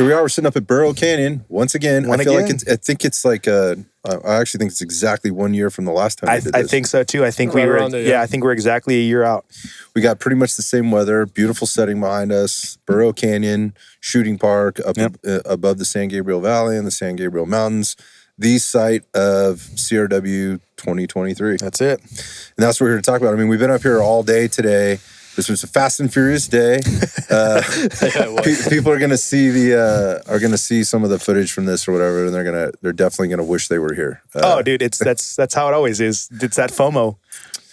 Here we are. We're sitting up at Burrow Canyon once again. I think it's like I actually think it's exactly 1 year from the last time we did this. I think so too. I think I think we're exactly a year out. We got pretty much the same weather, beautiful setting behind us, Burrow Canyon, shooting park up above the San Gabriel Valley and the San Gabriel Mountains, the site of CRW 2023. That's it. And that's what we're here to talk about. I mean, we've been up here all day today. This was a fast and furious day. People are gonna see some of the footage from this or whatever, and they're definitely gonna wish they were here. Dude, that's how it always is. It's that FOMO,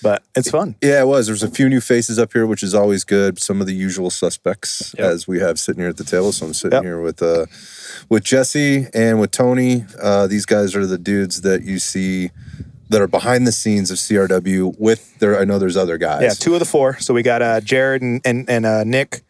but it's fun. Yeah, it was. There's a few new faces up here, which is always good. Some of the usual suspects as we have sitting here at the table. So I'm sitting here with Jesse and with Tony. These guys are the dudes that you see that are behind the scenes of CRW I know there's other guys. Yeah, 2 of the 4. So we got Jared and Nick.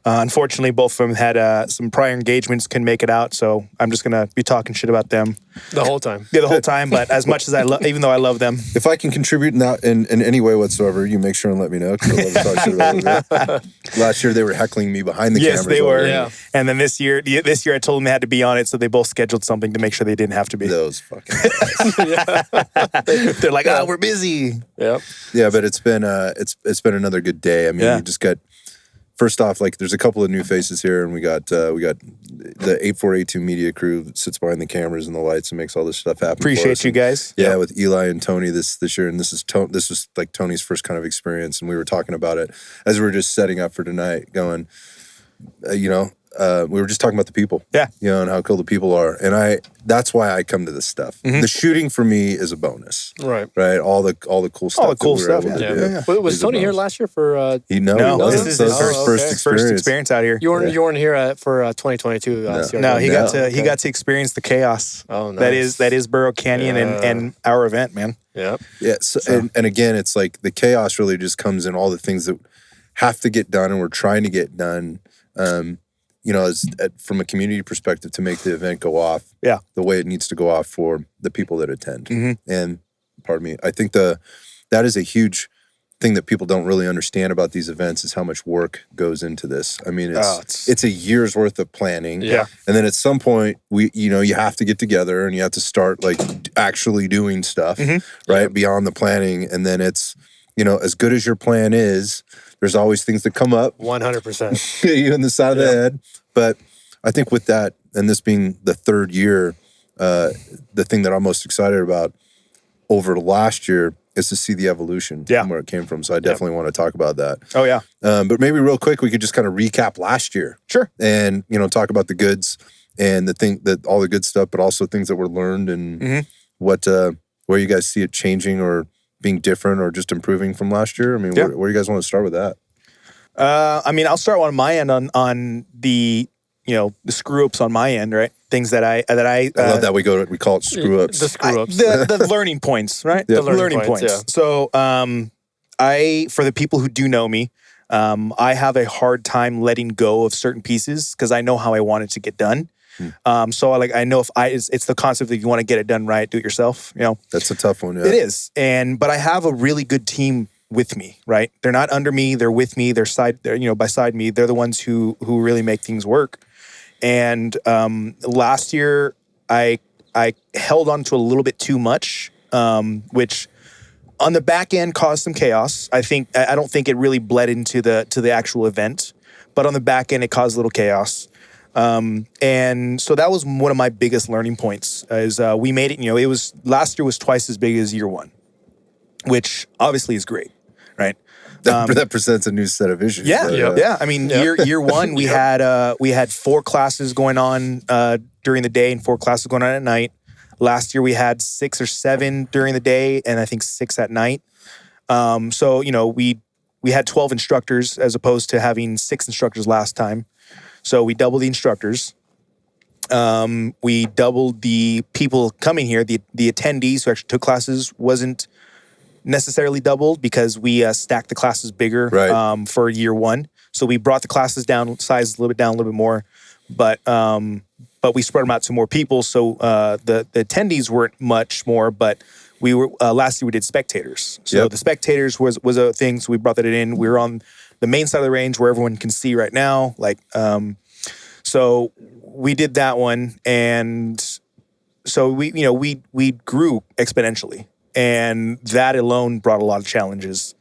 Unfortunately, both of them had some prior engagements, couldn't make it out. So I'm just going to be talking shit about them. The whole time. Yeah, the whole time. But as much as even though I love them. If I can contribute in any way whatsoever, you make sure and let me know. 'Cause I love to talk shit about them. Last year, they were heckling me behind the cameras. Yes, they were. Yeah. And then this year I told them they had to be on it. So they both scheduled something to make sure they didn't have to be. Those fucking guys. They're like, we're busy. Yep. Yeah, but it's been another good day. I mean, we just got... First off, like there's a couple of new faces here, and we got the 8482 media crew that sits behind the cameras and the lights and makes all this stuff happen. Appreciate you guys. Yeah, with Eli and Tony this year, and this was like Tony's first kind of experience, and we were talking about it as we were just setting up for tonight. Going, we were just talking about the people, and how cool the people are, and that's why I come to this stuff. Mm-hmm. The shooting for me is a bonus, right? All the cool stuff. Was Tony here last year for? No, this is his first experience out here. You weren't here for 2022. No, he got to experience the chaos. Oh, nice. That is Burrow Canyon and our event, man. Yeah. So. And again, it's like the chaos really just comes in all the things that have to get done and we're trying to get done. From a community perspective, to make the event go off the way it needs to go off for the people that attend. Mm-hmm. And pardon me, I think that is a huge thing that people don't really understand about these events is how much work goes into this. I mean, it's a year's worth of planning. Yeah. And then at some point, you have to get together and you have to start like actually doing stuff, right? Beyond the planning. And then it's, as good as your plan is, there's always things that come up. 100%. Hit you in the side of the head. But I think with that, and this being the third year, the thing that I'm most excited about over last year is to see the evolution from where it came from. So I definitely want to talk about that. Oh, yeah. But maybe real quick, we could just kind of recap last year. Sure. And, talk about the goods and all the good stuff, but also things that were learned and where you guys see it changing or being different or just improving from last year? I mean, where do you guys want to start with that? I'll start on my end on the the screw ups on my end, right? Things that I love that we call it screw ups. The screw ups, the learning points, right? Yeah. The learning points. Yeah. So, for the people who do know me, I have a hard time letting go of certain pieces because I know how I want it to get done. So I know it's the concept that if you want to get it done right, do it yourself. That's a tough one. Yeah. It is, but I have a really good team with me. Right, they're not under me; they're with me. They're beside me. They're the ones who really make things work. And last year, I held on to a little bit too much, which on the back end caused some chaos. I don't think it really bled into the actual event, but on the back end, it caused a little chaos. And so that was one of my biggest learning points is we made it, it was last year was twice as big as year one, which obviously is great, right? That presents a new set of issues. Yeah. I mean, year one, we had 4 classes going on during the day and 4 classes going on at night. Last year we had 6 or 7 during the day and I think 6 at night. So, we had 12 instructors as opposed to having 6 instructors last time. So we doubled the instructors. We doubled the people coming here. The attendees who actually took classes wasn't necessarily doubled because we stacked the classes bigger for year one. So we brought the classes down, size a little bit more, but we spread them out to more people. So the attendees weren't much more, but we were last year we did spectators. So the spectators was a thing. So we brought that in. We were on the main side of the range where everyone can see right now. So we did that one, and so we grew exponentially, and that alone brought a lot of challenges.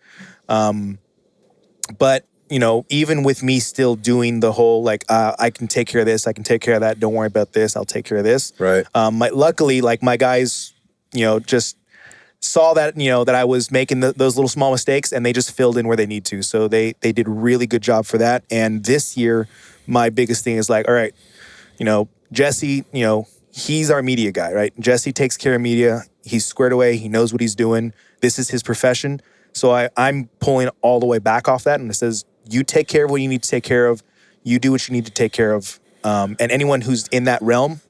But even with me still doing the whole I can take care of this, I can take care of that. Don't worry about this. I'll take care of this. Right. Luckily, my guys, just saw that that I was making those little small mistakes, and they just filled in where they need to. So they did a really good job for that. And this year, my biggest thing is all right, Jesse, he's our media guy, right? Jesse takes care of media. He's squared away. He knows what he's doing. This is his profession. So I'm pulling all the way back off that, and it says, you take care of what you need to take care of. You do what you need to take care of. And anyone who's in that realm,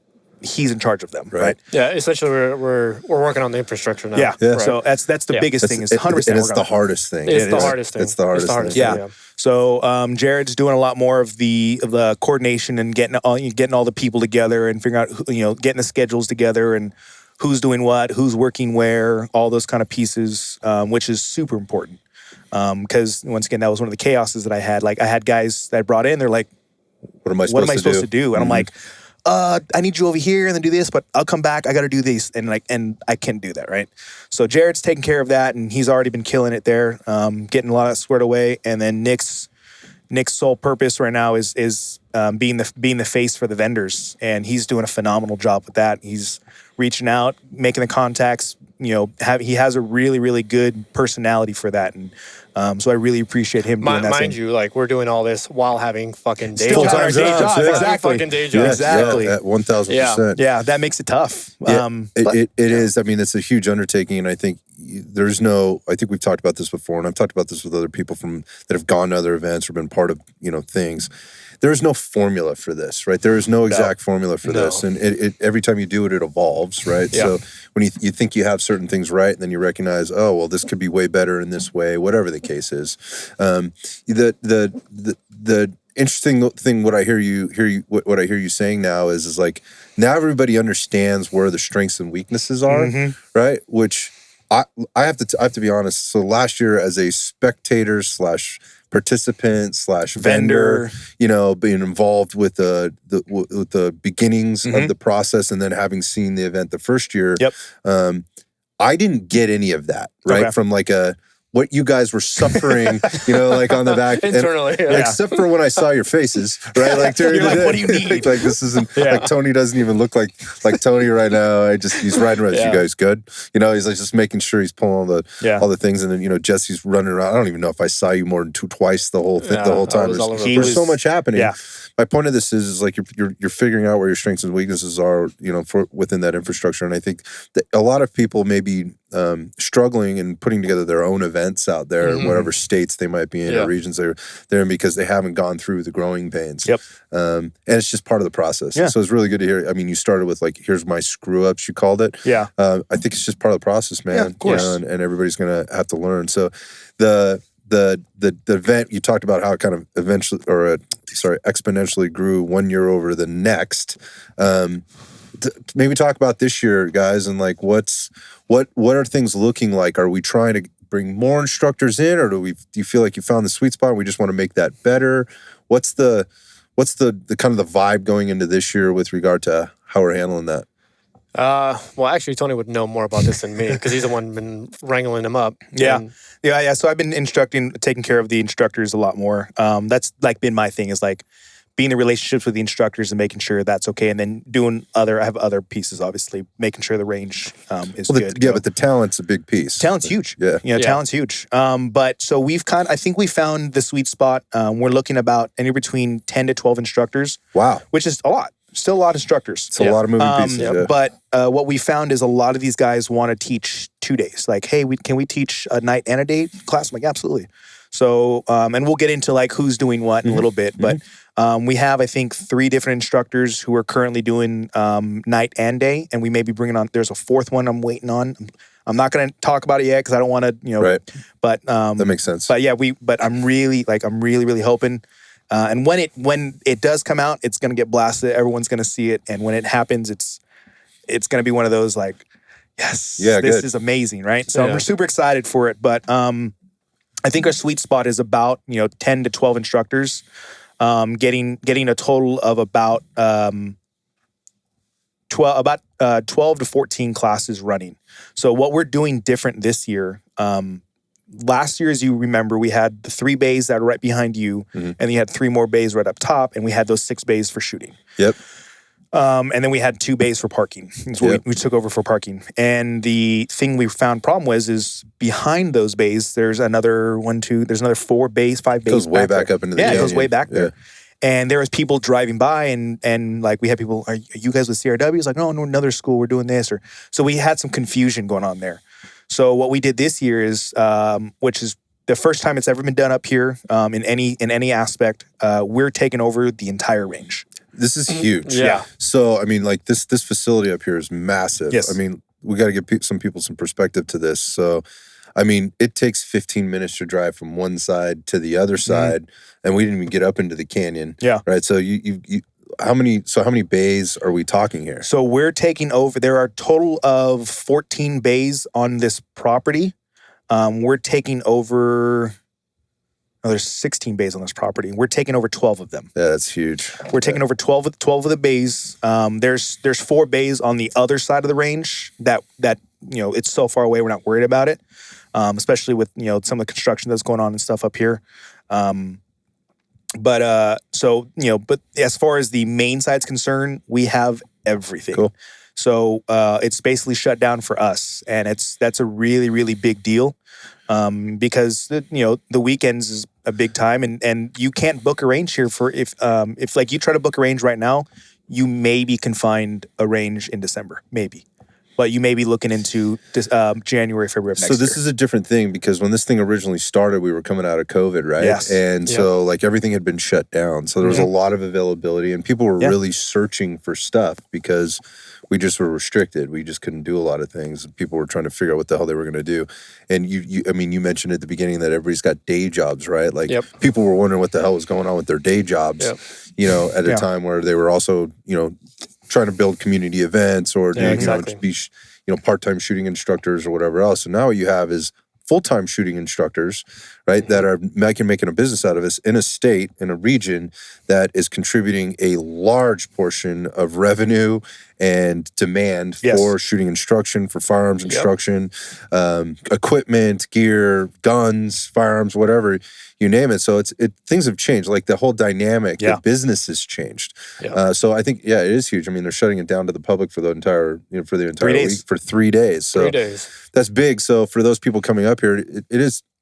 he's in charge of them, right? Yeah, essentially we're working on the infrastructure now. Yeah. Right. So that's the biggest thing is 100%. And it's the hardest thing. It's the hardest thing. It's the hardest thing. Yeah. So Jared's doing a lot more of the coordination and getting all the people together and figuring out getting the schedules together and who's doing what, who's working where, all those kind of pieces, which is super important. Because once again, that was one of the chaoses that I had. I had guys that I brought in. They're like, "What am I supposed to do?" And I'm like, I need you over here and then do this, but I'll come back. I got to do this. And I can't do that. Right. So Jared's taking care of that, and he's already been killing it there, getting a lot of that squared away. And then Nick's sole purpose right now is being the face for the vendors. And he's doing a phenomenal job with that. He's reaching out, making the contacts, he has a really, really good personality for that. And so I really appreciate him doing that. Mind you, we're doing all this while having fucking day Still jobs. day jobs, yeah. exactly. Fucking day Yeah, jobs. Exactly. at 1,000%. Yeah, that makes it tough. Yeah, it is. I mean, it's a huge undertaking, and I think I think we've talked about this before, and I've talked about this with other people that have gone to other events or been part of things. There is no formula for this, right? There is no exact formula for this, and it every time you do it, it evolves, right? Yeah. So when you think you have certain things right, and then you recognize, oh well, this could be way better in this way, whatever the case is. The interesting thing, what I hear you saying now is now everybody understands where the strengths and weaknesses are, right? Which I have to be honest. So last year, as a spectator / participant / vendor, being involved with the beginnings of the process, and then having seen the event the first year, I didn't get any of that, right? Okay. From what you guys were suffering, on the back Internally, and, except for when I saw your faces, right? You're like, what do you need? This isn't Tony doesn't even look like Tony right now. He's riding around. You guys good? He's just making sure he's pulling all the things, and then Jesse's running around. I don't even know if I saw you more than twice the whole thing, the whole time. There's so much happening. Yeah. My point of this is you're figuring out where your strengths and weaknesses are, for within that infrastructure, and I think that a lot of people may be struggling and putting together their own events out there in whatever states they might be in or regions they're in because they haven't gone through the growing pains. And it's just part of the process. So it's really good to hear. I mean, you started with here's my screw ups, you called it. I think it's just part of the process, man. Yeah, of course. And everybody's gonna have to learn. So the event, you talked about how it kind of exponentially grew 1 year over the next. Maybe talk about this year, guys, and what are things looking like? Are we trying to bring more instructors in, or do you feel like you found the sweet spot and we just want to make that better? What's the kind of the vibe going into this year with regard to how we're handling that? Well, actually, Tony would know more about this than me because he's the one been wrangling them up. Yeah. So I've been taking care of the instructors a lot more. That's been my thing is being the relationships with the instructors and making sure that's okay, and then I have other pieces, obviously, making sure the range is good. But the talent's a big piece. Talent's huge. Yeah. Talent's huge. But so I think we found the sweet spot. We're looking about anywhere between 10 to 12 instructors. Wow. Which is a lot. Still a lot of instructors. It's a lot of moving pieces. But what we found is a lot of these guys want to teach 2 days. Hey, can we teach a night and a day class? I'm like, absolutely. So, and we'll get into who's doing what in a little bit. But we have, I think, 3 different instructors who are currently doing night and day. And we may be bringing on, there's a 4th one I'm waiting on. I'm not going to talk about it yet because I don't want to, Right. But that makes sense. But yeah, I'm really hoping. And when it does come out, it's going to get blasted. Everyone's going to see it. And when it happens, it's going to be one of those yes, this is amazing, right? So we're super excited for it. But I think our sweet spot is about 10 to 12 instructors. getting a total of about 12 to 14 classes running. So what we're doing different this year, last year, as you remember, we had the 3 bays that are right behind you, and then you had 3 more bays right up top, and we had those 6 bays for shooting. Yep. And then we had 2 bays for parking. That's what we took over for parking. And the thing we found problem is behind those bays, there's another 4 bays, 5 bays. It goes way back up into the canyon. It goes way back there. And there was people driving by, and like we had people, are you guys with CRW? It's like, no, another school, we're doing this. So we had some confusion going on there. So what we did this year is, which is the first time it's ever been done up here in any aspect, we're taking over the entire range. This is huge. Yeah. So, I mean, like this facility up here is massive. Yes. I mean, we got to give some people some perspective to this. So, I mean, it takes 15 minutes to drive from one side to the other side, and we didn't even get up into the canyon. Yeah. Right. So how many bays are we talking here? So we're taking over. There are a total of 14 bays on this property. We're taking over. Oh, there's 16 bays on this property. We're taking over 12 of them. Yeah, that's huge. We're taking over 12 of the bays. There's 4 bays on the other side of the range that it's so far away we're not worried about it. Especially with some of the construction that's going on and stuff up here. But as far as the main side's concerned, we have everything. Cool. So it's basically shut down for us, and that's a really, really big deal. Because the weekends is a big time, and you can't book a range here for if like you try to book a range right now, you maybe can find a range in December, maybe. But you may be looking into this, January, February of next year. So this is a different thing because when this thing originally started, we were coming out of COVID, right? Yes. And so like everything had been shut down. So there was a lot of availability and people were really searching for stuff because we just were restricted. We just couldn't do a lot of things. People were trying to figure out what the hell they were going to do. And you mentioned at the beginning that everybody's got day jobs, right? Like people were wondering what the hell was going on with their day jobs, at a time where they were also, trying to build community events or be part-time shooting instructors or whatever else. And now what you have is full-time shooting instructors, right, that are making a business out of this in a state, in a region that is contributing a large portion of revenue and demand for shooting instruction, for firearms instruction, equipment, gear, guns, firearms, whatever, you name it. So things have changed. Like the whole dynamic, the business has changed. So I think, it is huge. I mean, they're shutting it down to the public for the entire week, for 3 days. So 3 days. That's big. So for those people coming up here,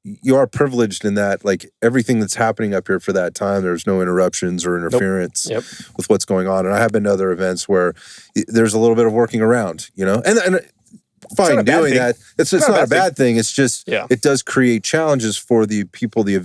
you are privileged in that, like everything that's happening up here for that time, there's no interruptions or interference with what's going on. And I have been to other events where there's a little bit of working around, and fine doing that. It's not a bad thing. It's just it does create challenges for the people, the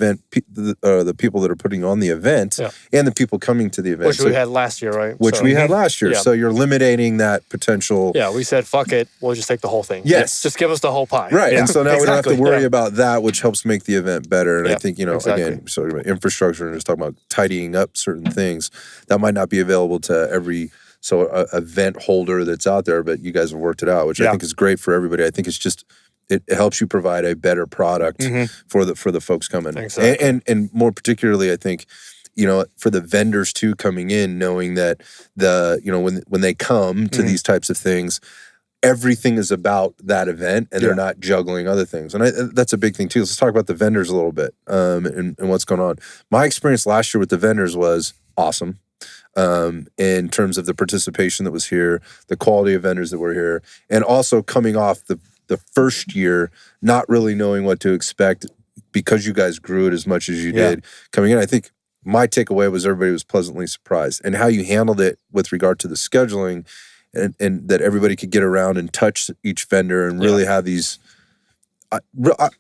people that are putting on the event and the people coming to the event. Which we had last year, right? We had last year. So you're limiting that potential. Yeah, we said, fuck it. We'll just take the whole thing. Yes. Just give us the whole pie. Right. And so now we don't have to worry about that, which helps make the event better. And I think, again, so infrastructure and just talking about tidying up certain things that might not be available to every event holder that's out there, but you guys have worked it out, which I think is great for everybody. I think it's just it helps you provide a better product for the folks coming, and more particularly, I think for the vendors too coming in, knowing that when they come to these types of things, everything is about that event, and they're not juggling other things, and that's a big thing too. Let's talk about the vendors a little bit and what's going on. My experience last year with the vendors was awesome. In terms of the participation that was here, the quality of vendors that were here, and also coming off the first year, not really knowing what to expect because you guys grew it as much as you did coming in. I think my takeaway was everybody was pleasantly surprised, and how you handled it with regard to the scheduling, and that everybody could get around and touch each vendor and really have these.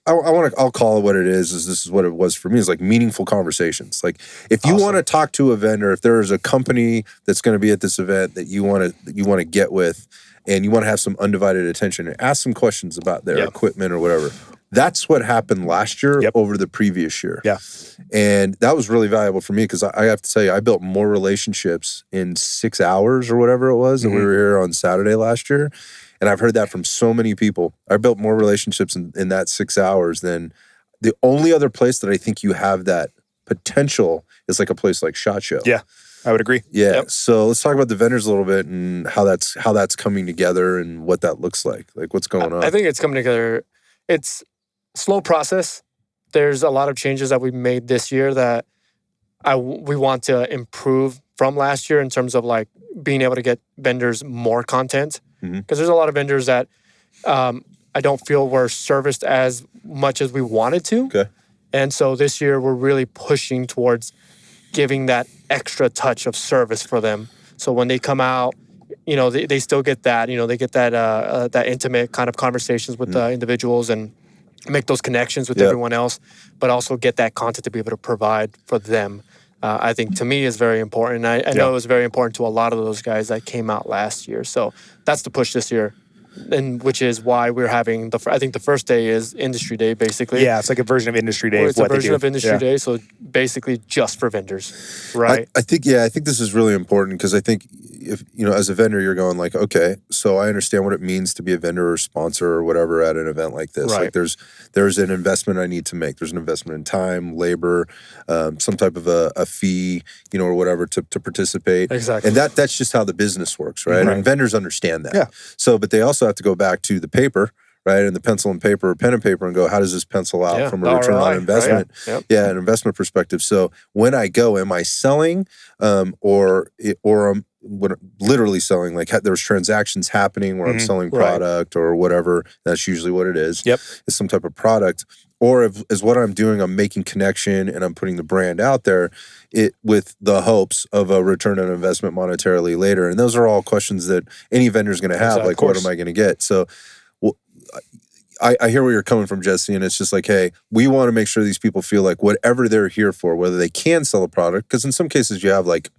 I'll call it what it is. This is what it was for me. Is like meaningful conversations. Like if you want to talk to a vendor, if there is a company that's going to be at this event that you want to get with, and you want to have some undivided attention, and ask some questions about their equipment or whatever. That's what happened last year over the previous year. Yeah, and that was really valuable for me because I have to tell you, I built more relationships in 6 hours or whatever it was that we were here on Saturday last year. And I've heard that from so many people. I built more relationships in that 6 hours than the only other place that I think you have that potential is like a place like SHOT Show. Yeah, I would agree. Yeah. Yep. So let's talk about the vendors a little bit and how that's coming together and what that looks like. Like what's going on. I think it's coming together. It's a slow process. There's a lot of changes that we made this year that we want to improve from last year in terms of like being able to get vendors more content. Because there's a lot of vendors that I don't feel were serviced as much as we wanted to. Okay. And so this year we're really pushing towards giving that extra touch of service for them. So when they come out, they still get that, they get that that intimate kind of conversations with the individuals and make those connections with everyone else, but also get that content to be able to provide for them. I think to me is very important. I know it was very important to a lot of those guys that came out last year. So that's the push this year. And which is why we're having I think the first day is Industry Day, basically. Yeah, it's like a version of Industry Day. It's a version of Industry Day, so basically just for vendors, right? I think this is really important because I think if as a vendor you're going like, okay, so I understand what it means to be a vendor or sponsor or whatever at an event like this. Right. Like there's an investment I need to make. There's an investment in time, labor, some type of a fee, or whatever to participate. Exactly. And that's just how the business works, right? And vendors understand that. Yeah. So, but they also have to go back to the paper, right? And the pencil and paper, or pen and paper, and go, how does this pencil out from a return ROI, on investment? Right? Yep. Yeah, an investment perspective. So when I go, am I selling or I'm literally selling? Like there's transactions happening where I'm selling product or whatever. That's usually what it is. Yep. It's some type of product. Or is what I'm doing, I'm making connection and I'm putting the brand out there with the hopes of a return on investment monetarily later. And those are all questions that any vendor is going to have. Exactly. Like, what am I going to get? So I hear where you're coming from, Jesse, and it's just like, hey, we want to make sure these people feel like whatever they're here for, whether they can sell a product, because in some cases you have like,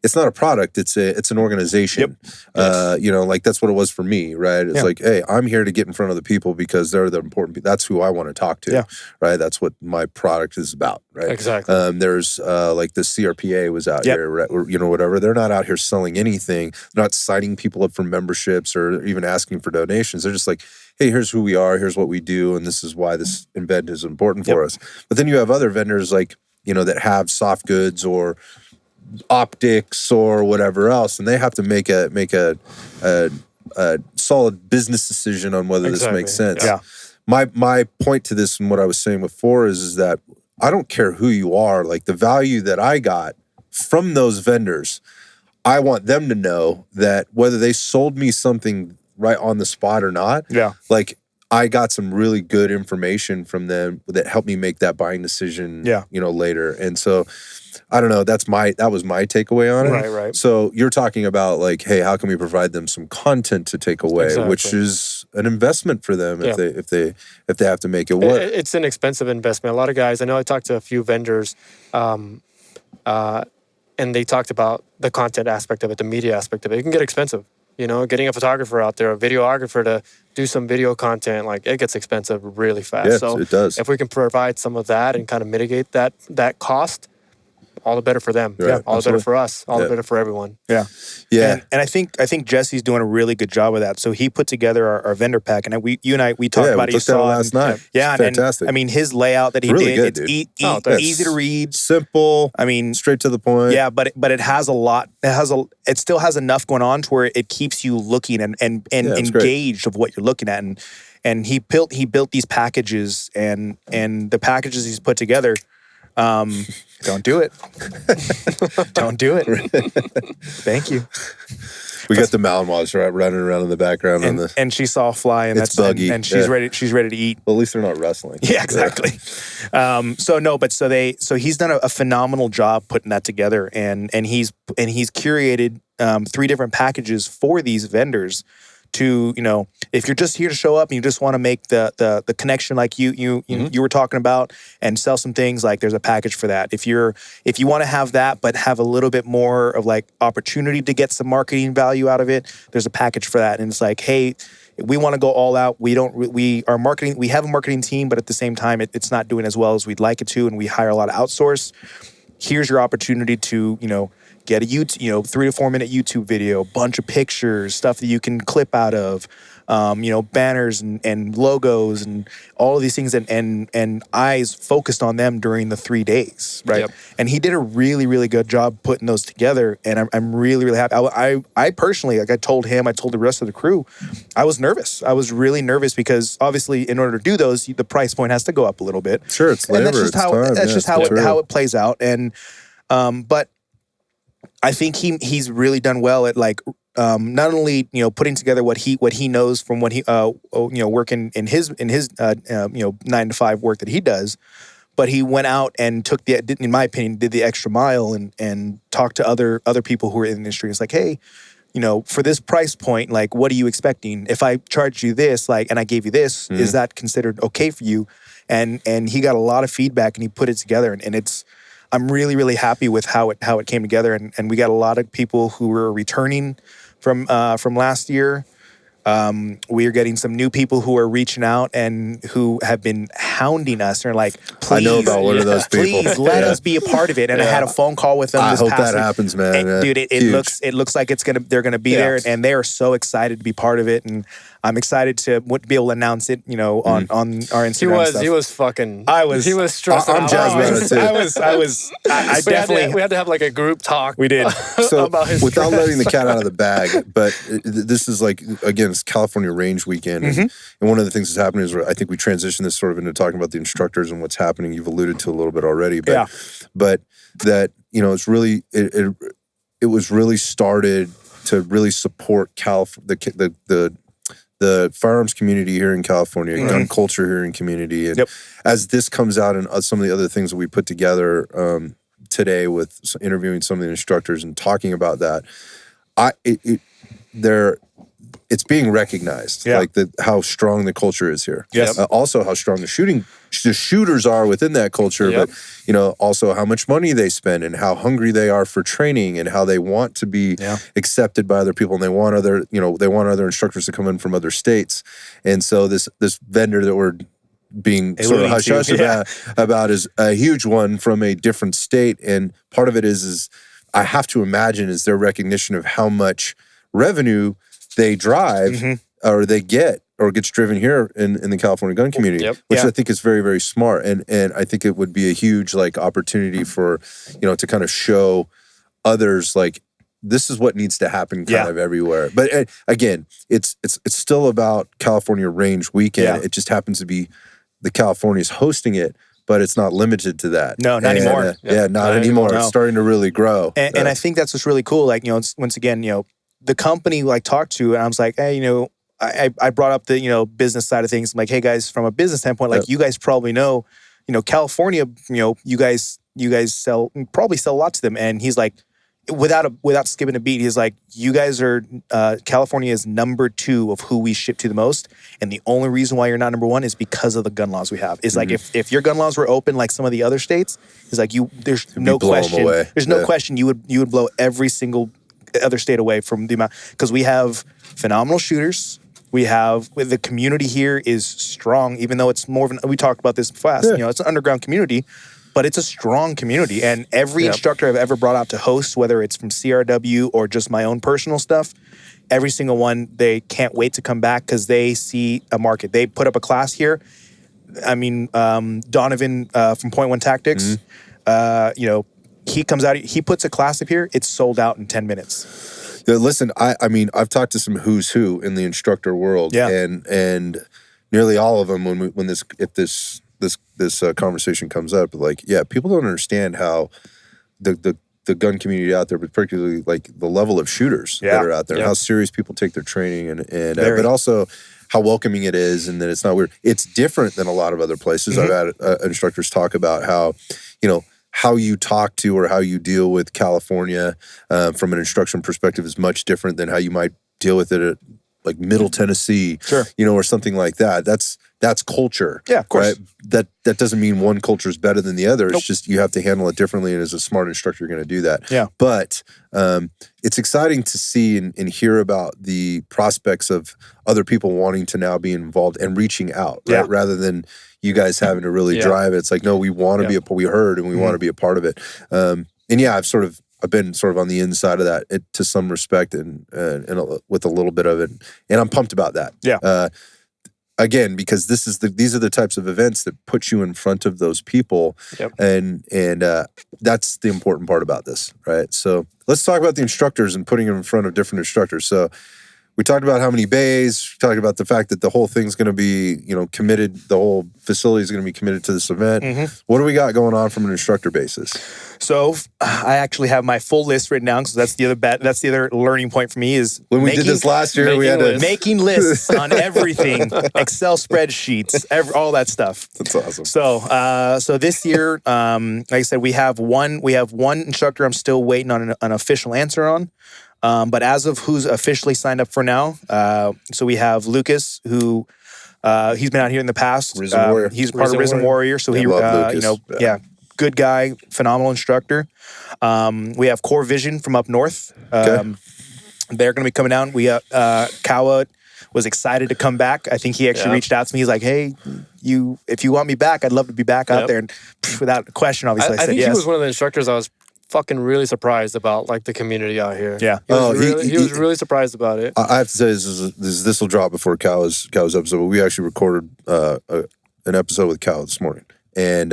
it's not a product, it's an organization. Yep. Like that's what it was for me, right? It's like, hey, I'm here to get in front of the people because they're the important people. That's who I want to talk to, right? That's what my product is about, right? Exactly. There's like the CRPA was out here, right? Or, whatever. They're not out here selling anything. They're not signing people up for memberships or even asking for donations. They're just like, hey, here's who we are, here's what we do, and this is why this event is important for us. But then you have other vendors like, that have soft goods or optics or whatever else, and they have to make a solid business decision on whether this makes sense. Yeah. My point to this and what I was saying before is that I don't care who you are, like the value that I got from those vendors, I want them to know that whether they sold me something right on the spot or not, like I got some really good information from them that helped me make that buying decision, later. And so I don't know, that was my takeaway on it. Right. So you're talking about like, hey, how can we provide them some content to take away, which is an investment for them if they have to make it work. It's an expensive investment. A lot of guys, I know I talked to a few vendors, and they talked about the content aspect of it, the media aspect of it. It can get expensive. Getting a photographer out there, a videographer to do some video content, like it gets expensive really fast. Yes, so it does. If we can provide some of that and kind of mitigate that cost, all the better for them. Right. All the better for us. All the better for everyone. Yeah. And I think Jesse's doing a really good job of that. So he put together our vendor pack, and you and I talked about it. We looked at it last night. Yeah, fantastic. And his layout that he really did, good, it's easy to read, simple. Straight to the point. Yeah, but it has a lot. It still has enough going on to where it keeps you looking and engaged of what you're looking at. And he built these packages, and the packages he's put together. Don't do it. Don't do it. Thank you. We got the Malinois running around in the background, and she saw a fly, and it's buggy, and she's ready. She's ready to eat. Well, at least they're not wrestling. Yeah, exactly. So he's done a phenomenal job putting that together, and he's curated 3 different packages for these vendors. To if you're just here to show up and you just want to make the connection like you were talking about and sell some things, like there's a package for that. If you want to have that but have a little bit more of like opportunity to get some marketing value out of it, there's a package for that. And it's like, hey, we want to go all out. We have a marketing team, but at the same time it's not doing as well as we'd like it to, and we hire a lot of outsource. Here's your opportunity to get a 3 to 4 minute YouTube video, bunch of pictures, stuff that you can clip out of, banners and logos and all of these things and eyes focused on them during the 3 days, right? Yep. And he did a really, really good job putting those together. And I'm really, really happy. I personally, like I told him, I told the rest of the crew, I was nervous. I was really nervous because obviously in order to do those, the price point has to go up a little bit. Sure, it's labor, and that's just how it plays out. And but I think he's really done well at like not only putting together what he knows from what he working in his 9 to 5 work that he does, but he went out and took in my opinion, did the extra mile and talked to other people who are in the industry. It's like, hey, for this price point, like, what are you expecting? If I charged you this, like, and I gave you this, is that considered okay for you? And he got a lot of feedback and he put it together, and I'm really, really happy with how it came together, and we got a lot of people who were returning from last year. We are getting some new people who are reaching out and who have been hounding us. They're like, please, I know about one of those people. Please let us be a part of it. And I had a phone call with them. I hope that week. happens, man. And, dude, it looks like they're gonna be there, and they are so excited to be part of it. And I'm excited to be able to announce it, on our Instagram. He was fucking. He was stressing I'm out. jazzed about it too. I was. I definitely. We had to have like a group talk. We did. So about his without stress. letting the cat out of the bag, but this is like, again, it's California Range Weekend, and one of the things that's happening is I think we transitioned this sort of into talking about the instructors and what's happening. You've alluded to a little bit already, but that it's really it was really started to really support the firearms community here in California, gun culture here in community. And as this comes out and some of the other things that we put together today with interviewing some of the instructors and talking about that, it's being recognized, like how strong the culture is here. Yes. Also how strong the shooters are within that culture, but also how much money they spend and how hungry they are for training and how they want to be accepted by other people, and they want other instructors to come in from other states. And so this vendor that we're being sort of hush-hush about is a huge one from a different state, and part of it is I have to imagine is their recognition of how much revenue they drive or they get or gets driven here in the California gun community, which I think is very, very smart. And I think it would be a huge opportunity for, to kind of show others this is what needs to happen kind of everywhere. But again, it's still about California Range Weekend. Yeah. It just happens to be the California's hosting it, but it's not limited to that. No, not anymore. Not anymore. No. It's starting to really grow. And I think that's what's really cool. Once again, the company talked to, and I was like, hey, I brought up the, business side of things. I'm like, hey guys, from a business standpoint, you guys probably know, California, you guys probably sell a lot to them. And he's like, without skipping a beat, he's like, you guys are, California is number 2 of who we ship to the most. And the only reason why you're not number 1 is because of the gun laws we have. It's like, if your gun laws were open like some of the other states, it's like there's no question. There's no question you would blow every single other state away from the amount, because we have phenomenal shooters. The community here is strong, even though it's more of we talked about this fast. It's an underground community, but it's a strong community. And every instructor I've ever brought out to host, whether it's from CRW or just my own personal stuff, every single one, they can't wait to come back because they see a market. They put up a class here. I mean, Donovan from Point One Tactics, he comes out, he puts a class up here, it's sold out in 10 minutes. Yeah, listen, I mean, I've talked to some who's who in the instructor world, and nearly all of them when this conversation comes up, people don't understand how the gun community out there, but particularly the level of shooters that are out there, and how serious people take their training, and but also how welcoming it is, and that it's not weird. It's different than a lot of other places. I've had instructors talk about how how you talk to or how you deal with California from an instruction perspective is much different than how you might deal with it at Middle Tennessee, or something like that. That's culture. Yeah, of course. Right? That doesn't mean one culture is better than the other. It's just you have to handle it differently, and as a smart instructor, you're going to do that. Yeah. But it's exciting to see and hear about the prospects of other people wanting to now be involved and reaching out, right? Rather than you guys having to really drive it. It's like, no, we want to be we heard and we want to be a part of it. And I've sort of I've been sort of on the inside of that to some respect and with a little bit of it, and I'm pumped about that. Yeah. Again, because these are the types of events that put you in front of those people, and that's the important part about this, right? So let's talk about the instructors and putting them in front of different instructors. So we talked about how many bays. We talked about the fact that the whole thing's going to be, committed. The whole facility is going to be committed to this event. What do we got going on from an instructor basis? So I actually have my full list written down because that's the other learning point for me is when we did this last year, we had making lists on everything, Excel spreadsheets, all that stuff. That's awesome. So this year, like I said, we have one instructor I'm still waiting on an official answer on. But as of who's officially signed up for now, so we have Lucas, who he's been out here in the past. Risen Warrior. He's part of Risen Warrior, so he, good guy, phenomenal instructor. We have Core Vision from up north. They're going to be coming down. We Kawa was excited to come back. I think he actually reached out to me. He's like, "Hey, if you want me back, I'd love to be back out there." And without a question, obviously, I said think yes. He was one of the instructors I was fucking really surprised about, like the community out here. Yeah. He was really surprised about it. I have to say this will drop before Cal's episode, but we actually recorded an episode with Cal this morning, and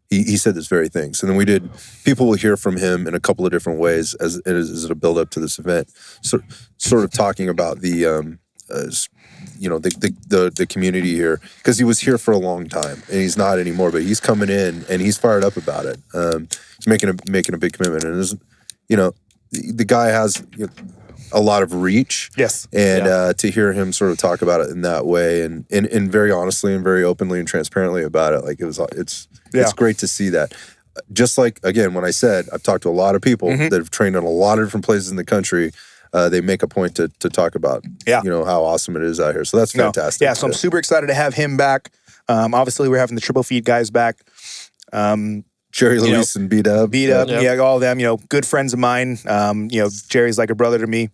he said this very thing. So then people will hear from him in a couple of different ways as a build up to this event, sort of talking about the community here, because he was here for a long time and he's not anymore, but he's coming in and he's fired up about it. He's making a big commitment, and the guy has a lot of reach. Yes. And to hear him sort of talk about it in that way and very honestly and very openly and transparently about it, like it's great to see that. Just like, again, when I said I've talked to a lot of people that have trained in a lot of different places in the country, they make a point to talk about how awesome it is out here. So that's fantastic. Yeah, so I'm super excited to have him back. Obviously, we're having the Triple Feed guys back. Jerry Luis and B-Dub. All of them, good friends of mine. Jerry's like a brother to me.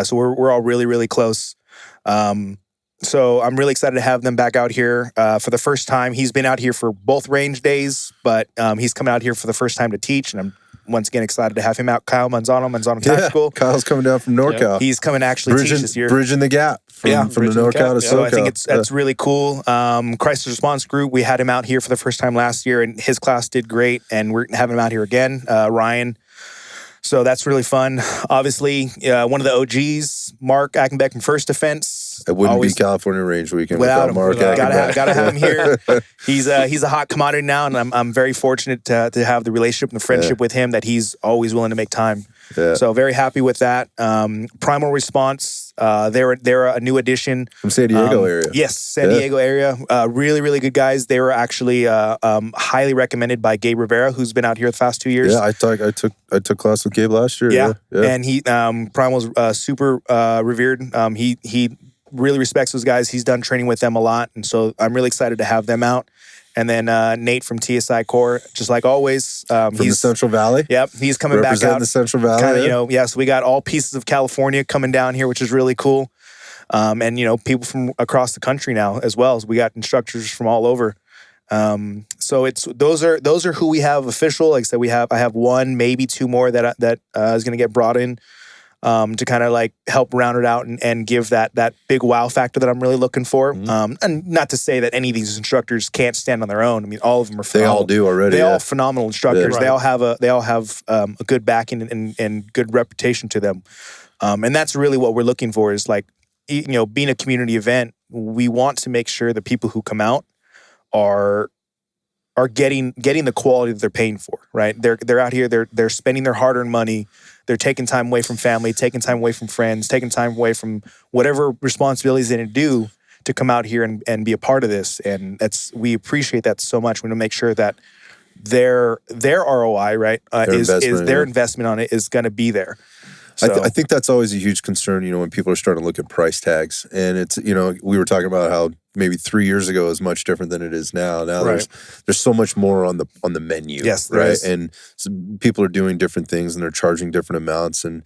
So we're all really, really close. So I'm really excited to have them back out here for the first time. He's been out here for both range days, but he's coming out here for the first time to teach, and I'm once again excited to have him out. Kyle Manzano Tactical. Kyle's coming down from NorCal. He's coming to actually teach this year. Bridging the gap from the NorCal to SoCal. So I think that's really cool. Crisis Response Group, we had him out here for the first time last year, and his class did great, and we're having him out here again, Ryan. So that's really fun. Obviously, one of the OGs, Mark Ackenbeck from First Defense. It wouldn't be California Range Weekend without Mark Ackenbeck. Gotta have him here. He's a hot commodity now, and I'm very fortunate to have the relationship and the friendship with him that he's always willing to make time. Yeah. So very happy with that. Primal Response, they're a new addition from San Diego area. Yes, San Diego area. Really, really good guys. They were actually highly recommended by Gabe Rivera, who's been out here the past 2 years. Yeah, I took class with Gabe last year. Yeah. And he Primal's super revered. He really respects those guys. He's done training with them a lot, and so I'm really excited to have them out. And then Nate from TSI Core, just like always. From the Central Valley? Yep, he's coming back out. Representing the Central Valley. So we got all pieces of California coming down here, which is really cool. And, people from across the country now as well. So we got instructors from all over. So those are who we have official. Like I said, I have one, maybe two more that is going to get brought in. To kind of like help round it out and give that big wow factor that I'm really looking for. And not to say that any of these instructors can't stand on their own. I mean, all of them are phenomenal. They all do already. They all phenomenal instructors. Yeah, right. They all have a good backing and good reputation to them. And that's really what we're looking for is like, being a community event, we want to make sure the people who come out are getting the quality that they're paying for, right? They're out here, they're spending their hard-earned money. They're taking time away from family, taking time away from friends, taking time away from whatever responsibilities they do to come out here and be a part of this. And we appreciate that so much. We want to make sure that their ROI, right, is their investment on it is going to be there. So. I think that's always a huge concern, when people are starting to look at price tags. And it's, we were talking about how maybe 3 years ago is much different than it is now. Now there's so much more on the menu. Yes, right. And so people are doing different things and they're charging different amounts. And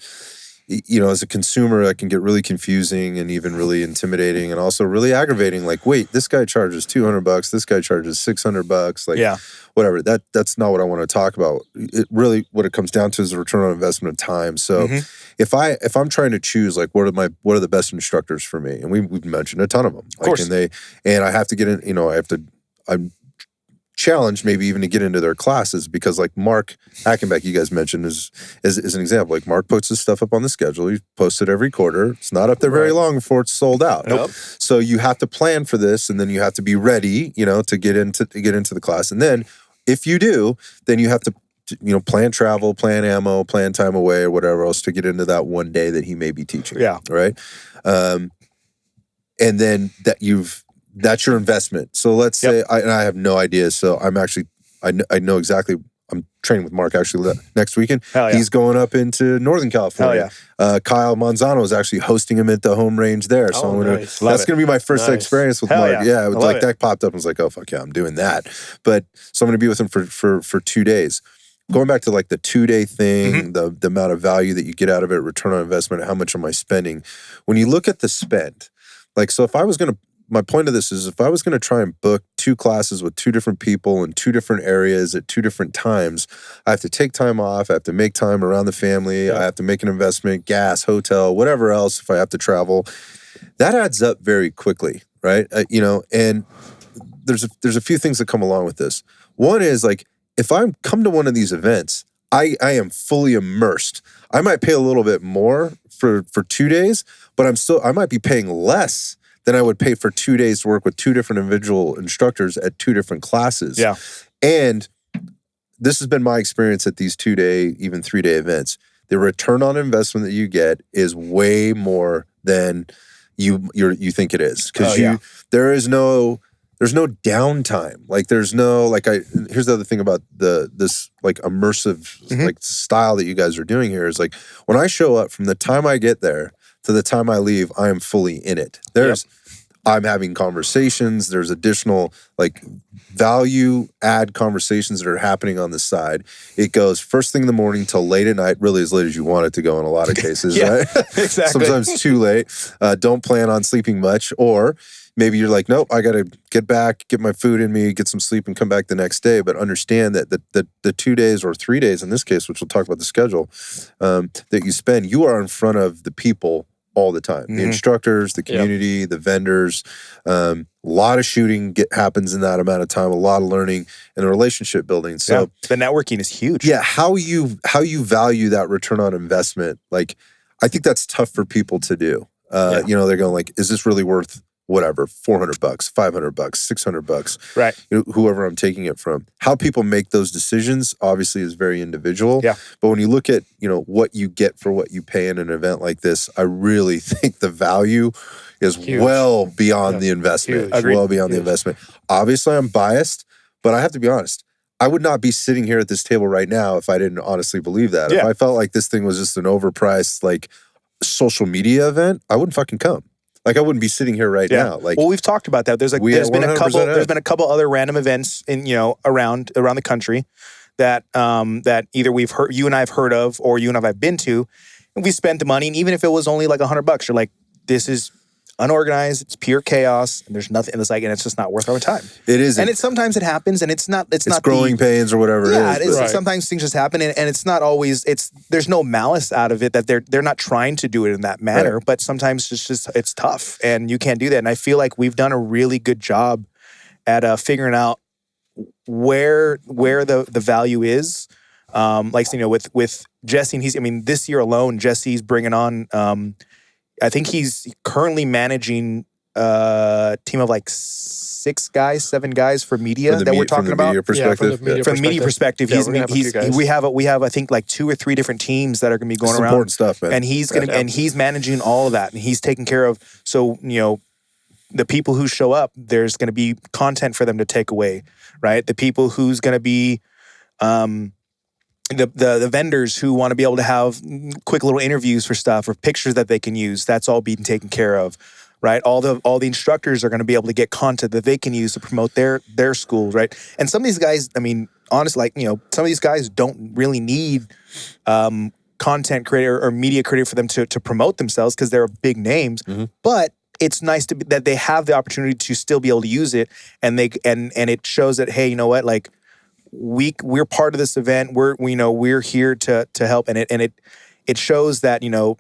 as a consumer, that can get really confusing and even really intimidating and also really aggravating. Like, wait, this guy charges $200, this guy charges $600. Like, whatever. That's not what I want to talk about. It really, what it comes down to is the return on investment of time. So if I'm trying to choose, like, what are the best instructors for me? And we've mentioned a ton of them. Like, of course. And I have to get in, I'm challenged maybe even to get into their classes because, like, Mark Hackenbeck, you guys mentioned, is an example. Like, Mark puts his stuff up on the schedule. He posts it every quarter. It's not up there very long before it's sold out. Nope. So you have to plan for this, and then you have to be ready, to get into the class. And then if you do, then you have to plan travel, plan ammo, plan time away, or whatever else to get into that one day that he may be teaching. Yeah. Right. And then that's your investment. So let's say, I have no idea. So I'm actually, I know exactly. I'm training with Mark actually next weekend. He's going up into Northern California. Kyle Manzano is actually hosting him at the home range there. So that's going to be my first experience with Mark. Yeah, that popped up and was like, oh, fuck yeah, I'm doing that. But so I'm going to be with him for 2 days. Going back to like the 2-day thing, the amount of value that you get out of it, return on investment, how much am I spending? When you look at the spend, like, so if I was going to, my point of this is if I was going to try and book 2 classes with 2 different people in 2 different areas at 2 different times, I have to take time off. I have to make time around the family. I have to make an investment, gas, hotel, whatever else, if I have to travel. That adds up very quickly, right? And there's a few things that come along with this. One is, like, if I come to one of these events, I am fully immersed. I might pay a little bit more for 2 days, but I might be paying less than I would pay for 2 days to work with 2 different individual instructors at 2 different classes. Yeah. And this has been my experience at these 2-day, even 3-day events. The return on investment that you get is way more than you think it is. Because there's no downtime. Like, there's no, like, here's the other thing about this like immersive like style that you guys are doing here is, like, when I show up, from the time I get there to the time I leave, I am fully in it. I'm having conversations. There's additional, like, value add conversations that are happening on the side. It goes first thing in the morning till late at night, really as late as you want it to go in a lot of cases, right? Exactly. Sometimes too late. Don't plan on sleeping much. Or maybe you're like, nope, I got to get back, get my food in me, get some sleep, and come back the next day. But understand that the 2 days or 3 days in this case, which we'll talk about the schedule, that you spend, you are in front of the people all the time. The instructors, the community, the vendors. A lot of shooting happens in that amount of time, a lot of learning and relationship building. So the networking is huge. Yeah, how you value that return on investment, like, I think that's tough for people to do. They're going, like, is this really worth whatever, $400, $500, $600, right? Whoever I'm taking it from. How people make those decisions obviously is very individual. Yeah. But when you look at, what you get for what you pay in an event like this, I really think the value is well beyond the investment. Well beyond the investment. Obviously, I'm biased, but I have to be honest. I would not be sitting here at this table right now if I didn't honestly believe that. If I felt like this thing was just an overpriced, like, social media event, I wouldn't fucking come. Like, I wouldn't be sitting here right now. Like, well, we've talked about that. There's been a couple other random events in around the country that either we've heard, you and I have heard of, or you and I have been to, and we spent the money. And even if it was only like $100, you're like, this is unorganized, it's pure chaos, and there's nothing. It's like, and it's just not worth our time. It is, and sometimes it happens, and it's not growing pains or whatever. Yeah, it is. Right. Sometimes things just happen, and it's not always. There's no malice out of it, that they're not trying to do it in that manner. Right. But sometimes it's tough, and you can't do that. And I feel like we've done a really good job at figuring out where the value is. With Jesse, and this year alone, Jesse's bringing on. I think he's currently managing a team of like 7 guys for media that we're talking about. From the media perspective, we have I think like 2 or 3 different teams that are going to be going around. Important stuff, man. And he's managing all of that, and he's taking care of. So the people who show up, there's going to be content for them to take away, right? The people who's going to be. The vendors who want to be able to have quick little interviews for stuff or pictures that they can use, that's all being taken care of, right? All the instructors are going to be able to get content that they can use to promote their schools, right? And some of these guys, honestly, some of these guys don't really need content content creator or media creator for them to promote themselves because they're big names. But it's nice that they have the opportunity to still be able to use it, and it shows that, hey, you know what, like we're part of this event. We're here to help, and it shows that, you know,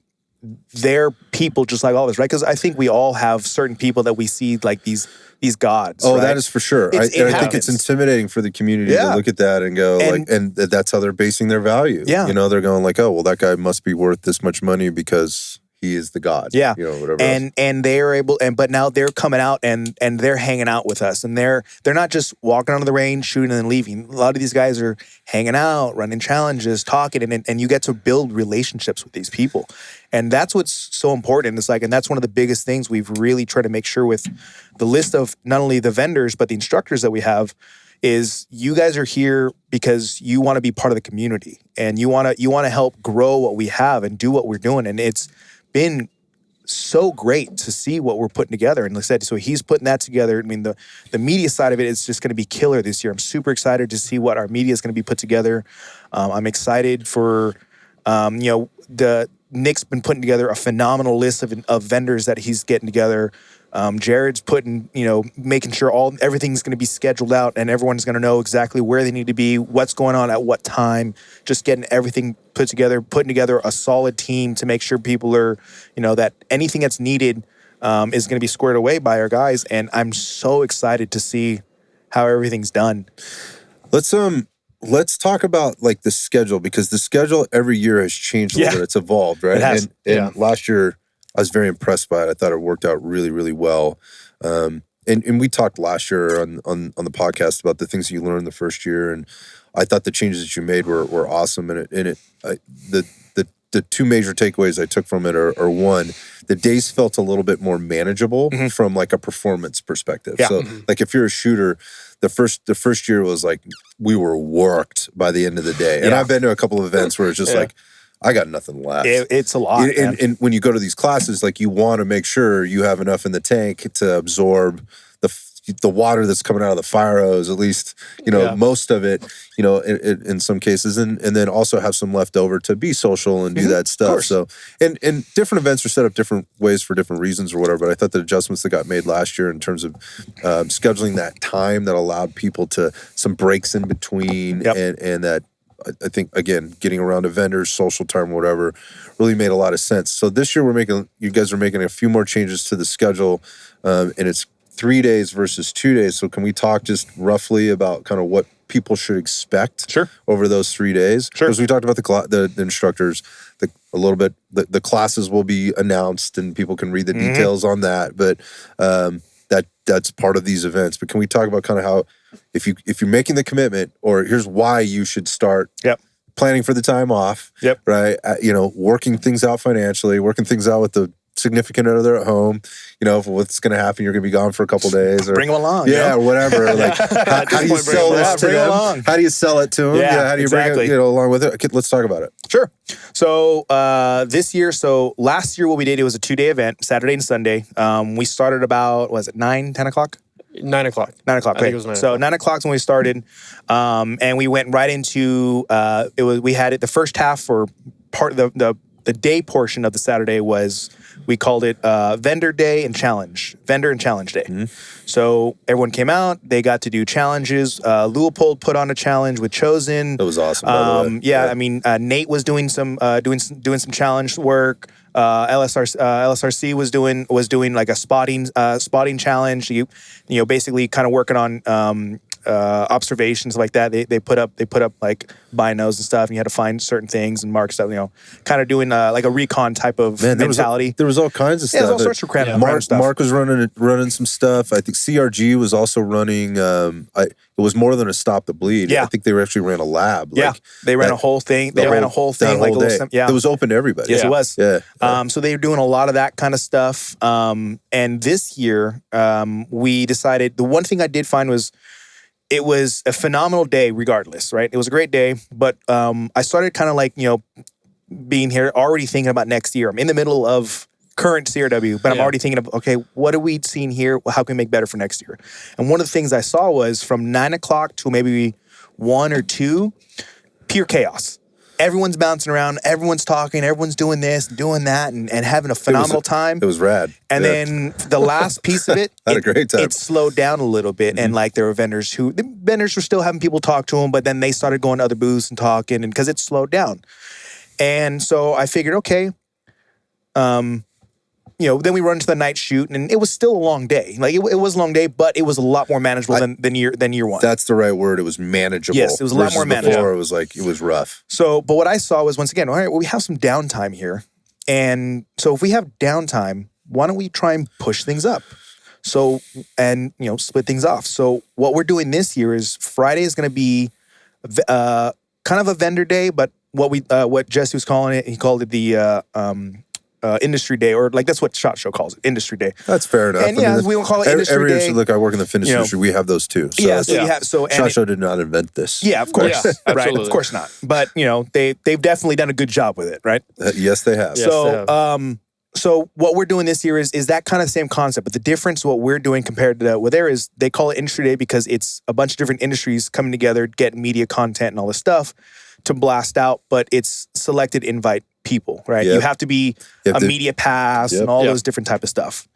they're people just like all of us, right? Because I think we all have certain people that we see like these gods. Oh, right? that is for sure. I think it's intimidating for the community to look at that and go, and that's how they're basing their value. Yeah. You know, they're going like, oh, well, that guy must be worth this much money because he is the god. Yeah. You know, whatever. And they are able, but now they're coming out and they're hanging out with us, and they're not just walking onto the range, shooting and then leaving. A lot of these guys are hanging out, running challenges, talking, and you get to build relationships with these people. And that's what's so important. It's like, and that's one of the biggest things we've really tried to make sure with the list of not only the vendors, but the instructors that we have, is you guys are here because you want to be part of the community, and you want to help grow what we have and do what we're doing. And it's been so great to see what we're putting together. And like I said, so he's putting that together. I mean, the media side of it is just going to be killer this year. I'm super excited to see what our media is going to be put together. I'm excited for, Nick's been putting together a phenomenal list of vendors that he's getting together. Jared's putting, making sure everything's going to be scheduled out, and everyone's going to know exactly where they need to be, what's going on at what time, just getting everything put together, putting together a solid team to make sure people are, that anything that's needed is going to be squared away by our guys. And I'm so excited to see how everything's done. Let's talk about like the schedule, because the schedule every year has changed a little bit. It's evolved, right? It has. And last year I was very impressed by it. I thought it worked out really, really well. And we talked last year on the podcast about the things you learned the first year, and I thought the changes that you made were awesome. The two major takeaways I took from it are one, the days felt a little bit more manageable from like a performance perspective. Yeah. So like if you're a shooter, the first year was like we were worked by the end of the day. And I've been to a couple of events where it's just like, I got nothing left. It's a lot. And when you go to these classes, like you want to make sure you have enough in the tank to absorb the water that's coming out of the fire hose, at least, most of it, in some cases, and then also have some left over to be social and do that stuff. So, and different events are set up different ways for different reasons or whatever, but I thought the adjustments that got made last year in terms of scheduling that time that allowed people to some breaks in between and that, I think, again, getting around to vendors, social time, whatever, really made a lot of sense. So this year you guys are making a few more changes to the schedule, and it's 3 days versus 2 days. So can we talk just roughly about kind of what people should expect over those 3 days? Sure. Because we talked about the instructors, a little bit, the classes will be announced and people can read the details on that. But that's part of these events. But can we talk about kind of how, if you're making the commitment, or here's why you should start planning for the time off, right? Working things out financially, working things out with the significant other at home, what's going to happen, you're going to be gone for a couple days, or bring them along, or whatever. Like, how do you sell this to them? How do you sell it to them? How do you bring it, along with it? Okay, let's talk about it. Sure. So last year what we did, it was a 2-day event, Saturday and Sunday. We started about, 10 o'clock? 9 o'clock. 9 o'clock. I think it was 9 o'clock. 9 o'clock is when we started, and we went right into we had it. The first half, or part of the day portion of the Saturday, we called it Vendor Day and Challenge. Vendor and Challenge Day. So everyone came out. They got to do challenges. Leopold put on a challenge with Chosen. That was awesome. By the way. I mean, Nate was doing some challenge work. LSRC was doing like a spotting challenge. You basically kind of working on observations like that. They put up like binos and stuff, and you had to find certain things and mark stuff. Kind of doing like a recon type of mentality. There was all kinds of stuff. There was all sorts of random stuff. Mark was running some stuff. I think CRG was also running. It was more than a stop the bleed. Yeah. I think they actually ran a lab. They ran a whole thing. They ran a whole thing like a little. It was open to everybody. Yes, it was. Yeah. So they were doing a lot of that kind of stuff. And this year, we decided, the one thing I did find was, it was a phenomenal day regardless, right? It was a great day, but I started kind of like, being here, already thinking about next year. I'm in the middle of current CRW, but I'm already thinking of, okay, what are we seeing here? How can we make better for next year? And one of the things I saw was from 9 o'clock to maybe 1 or 2, pure chaos. everyone's bouncing around, everyone's talking, everyone's doing this, doing that, and having a phenomenal time. It was rad. And then the last piece of it, had a great time. It slowed down a little bit, and like there were vendors were still having people talk to them, but then they started going to other booths and talking, and because it slowed down. And so I figured, okay, then we run to the night shoot, and it was still a long day. Like it was a long day, but it was a lot more manageable than year one. That's the right word. It was manageable. Yes, it was a lot more manageable. Before, it was rough. So, but what I saw was, once again, all right, well, we have some downtime here, and so if we have downtime, why don't we try and push things up? So, and split things off. So, what we're doing this year is Friday is going to be kind of a vendor day, but what Jesse was calling it, he called it the industry day, or like that's what SHOT Show calls it, industry day. That's fair enough. And we will call it industry day. Look, I work in the fitness industry. We have those too. So you have SHOT Show did not invent this. Yeah, of course, right? Of course not. But they've definitely done a good job with it, right? Yes, they have. So what we're doing this year is that kind of the same concept, but the difference what we're doing compared to what there is, they call it industry day because it's a bunch of different industries coming together, getting media content and all this stuff to blast out, but it's selected invite people, right? Yep. You have to be media pass and all those different type of stuff.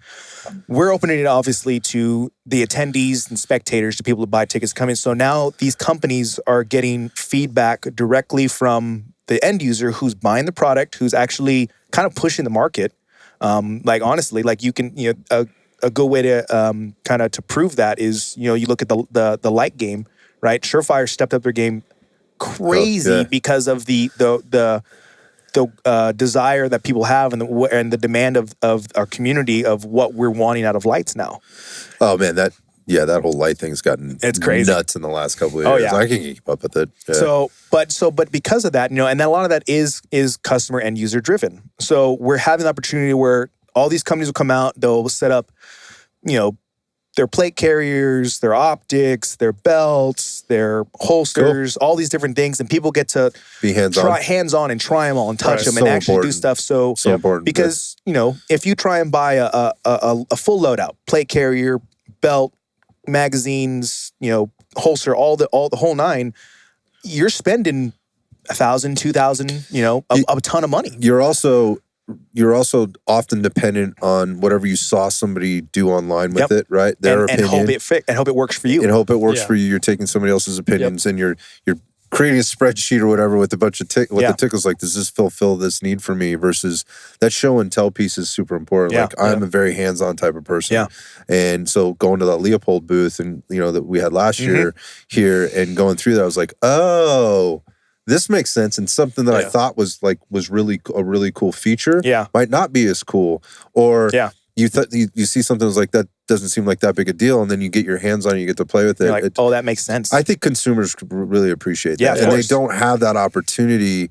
We're opening it obviously to the attendees and spectators, to people to buy tickets coming. So now these companies are getting feedback directly from the end user who's buying the product, who's actually kind of pushing the market. Like honestly, like you can, a good way to kind of to prove that is, you look at the light game, right? Surefire stepped up their game crazy because of the desire that people have and the demand of our community of what we're wanting out of lights now. Oh man, that whole light thing's gotten crazy nuts in the last couple of years. Oh, yeah. I can keep up with it. Yeah. But because of that, and then a lot of that is customer and user driven. So we're having the opportunity where all these companies will come out, they'll set up, their plate carriers, their optics, their belts, their holsters, all these different things, and people get to be hands-on and try them all and touch them and actually do stuff. So important because if you try and buy a full loadout, plate carrier, belt, magazines, holster, all the whole nine, you're spending $1,000, $2,000, a ton of money. You're also often dependent on whatever you saw somebody do online with it, right? Their opinion. And hope it works for you. And hope it works for you. You're taking somebody else's opinions and you're creating a spreadsheet or whatever with a bunch of the tickles like, does this fulfill this need for me? Versus that show and tell piece is super important. Yeah. Like I'm a very hands-on type of person. Yeah. And so going to that Leopold booth and that we had last year here and going through that, I was like, oh, this makes sense, and something that I thought was really a really cool feature might not be as cool. Or you see something that's like that doesn't seem like that big a deal, and then you get your hands on it, you get to play with it. Like, that makes sense. I think consumers really appreciate that, and they don't have that opportunity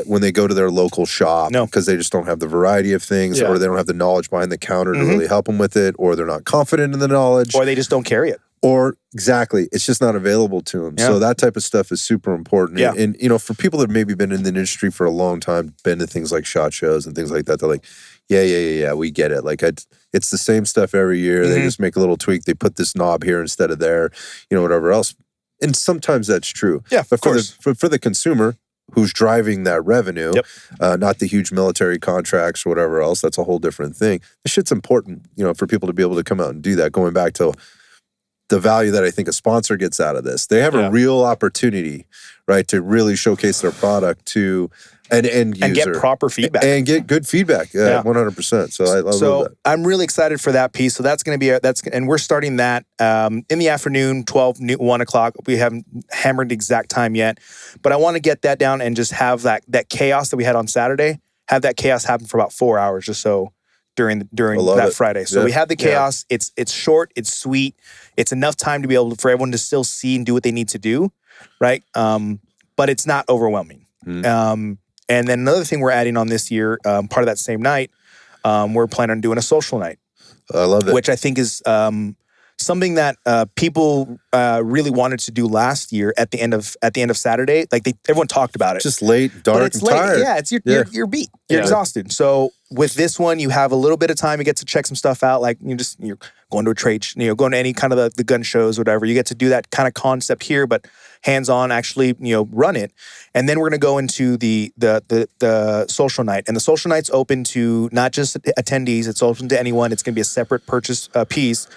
when they go to their local shop because they just don't have the variety of things, or they don't have the knowledge behind the counter to really help them with it, or they're not confident in the knowledge, or they just don't carry it. Or exactly, it's just not available to them. So that type of stuff is super important. Yeah. And for people that have maybe been in the industry for a long time, been to things like SHOT Shows and things like that, they're like, yeah, we get it. Like it's the same stuff every year. They just make a little tweak. They put this knob here instead of there, whatever else. And sometimes that's true. Yeah, but for the consumer who's driving that revenue, not the huge military contracts or whatever else, that's a whole different thing. This shit's important, for people to be able to come out and do that. Going back to the value that I think a sponsor gets out of this. They have a real opportunity, right, to really showcase their product to an end user. And get proper feedback. And get good feedback, 100%. So I love that. I'm really excited for that piece. So that's going to be, and we're starting that in the afternoon, 1 o'clock. We haven't hammered the exact time yet, but I want to get that down and just have that chaos that we had on Saturday, have that chaos happen for about 4 hours or so during that Friday. So we have the chaos. It's short, it's sweet. It's enough time to be able for everyone to still see and do what they need to do, right? But it's not overwhelming. And then another thing we're adding on this year, part of that same night, we're planning on doing a social night. I love it. Which I think is something that people really wanted to do last year at the end of Saturday. Like everyone talked about it. Just late, dark, and tired. Yeah, it's you're beat. You're exhausted. So with this one, you have a little bit of time. You get to check some stuff out. Like you're going to a trade, going to any kind of the gun shows, whatever. You get to do that kind of concept here, but hands-on, actually, run it. And then we're going to go into the social night. And the social night's open to not just attendees. It's open to anyone. It's going to be a separate purchase piece.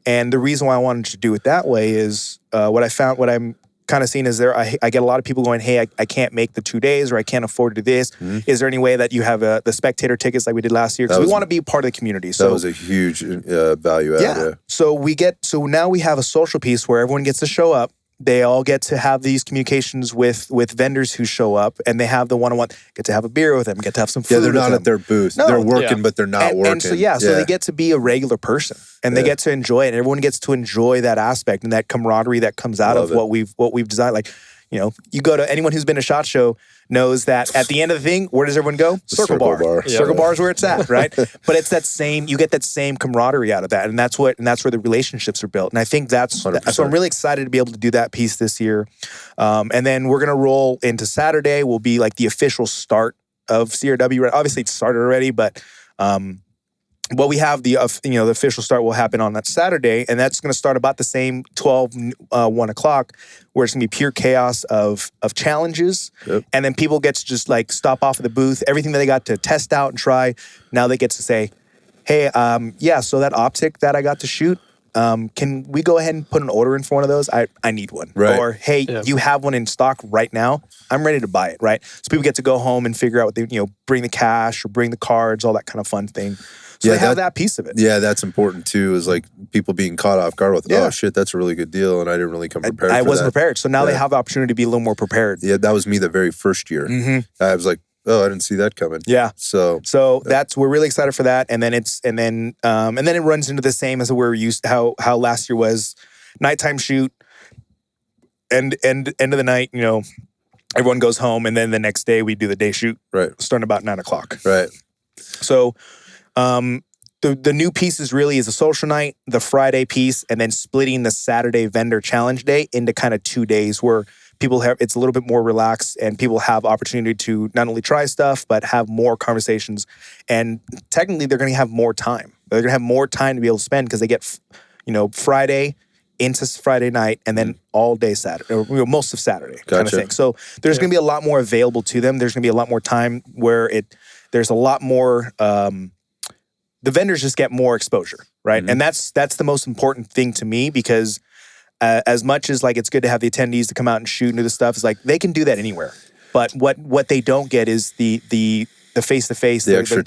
And the reason why I wanted to do it that way is what I'm kind of seeing is I get a lot of people going, hey, I can't make the 2 days, or I can't afford to do this. Mm-hmm. Is there any way that you have the spectator tickets like we did last year? Because we want to be part of the community. So that was a huge value add. Yeah. So now we have a social piece where everyone gets to show up. They all get to have these communications with vendors who show up, and they have the one-on-one. Get to have a beer with them. Get to have some food. Yeah, they're not with at their booth. No, they're working, but they're not working. And so they get to be a regular person, and they get to enjoy it. And everyone gets to enjoy that aspect and that camaraderie that comes out of what we've designed. Like, you go to anyone who's been to SHOT Show knows that at the end of the thing, where does everyone go? Circle bar. Yeah. Circle bar is where it's at, right? But it's that same. You get that same camaraderie out of that, and that's where the relationships are built. And I think so. I'm really excited to be able to do that piece this year. And then we're gonna roll into Saturday. Will be like the official start of CRW. Obviously, it started already, but. What we have, the official start will happen on that Saturday, and that's going to start about the same 1 o'clock, where it's going to be pure chaos of challenges, and then people get to just like stop off at the booth, everything that they got to test out and try. Now they get to say, hey, so that optic that I got to shoot, can we go ahead and put an order in for one of those? I need one. Right. Or, hey, you have one in stock right now. I'm ready to buy it, right? So people get to go home and figure out what they, bring the cash or bring the cards, all that kind of fun thing. So they have that piece of it. Yeah, that's important too, is like people being caught off guard with, oh shit, that's a really good deal, and I didn't really come prepared I wasn't prepared. So now they have the opportunity to be a little more prepared. Yeah, that was me the very first year. Mm-hmm. I was like, oh, I didn't see that coming. Yeah. So we're really excited for that. And then it runs into the same as we're used how last year was. Nighttime shoot, end of the night, everyone goes home, and then the next day we do the day shoot. Right. Starting about 9 o'clock. Right. So the new piece is a social night, the Friday piece, and then splitting the Saturday vendor challenge day into kind of 2 days where it's a little bit more relaxed, and people have opportunity to not only try stuff, but have more conversations. And technically they're going to have more time. They're going to have more time to be able to spend because they get, Friday into Friday night and then all day Saturday, or most of Saturday kind of thing. So there's going to be a lot more available to them. There's going to be a lot more time where there's a lot more, the vendors just get more exposure, right? Mm-hmm. And that's the most important thing to me, because as much as like it's good to have the attendees to come out and shoot and do the stuff, it's like they can do that anywhere. But what they don't get is the face-to-face, the extra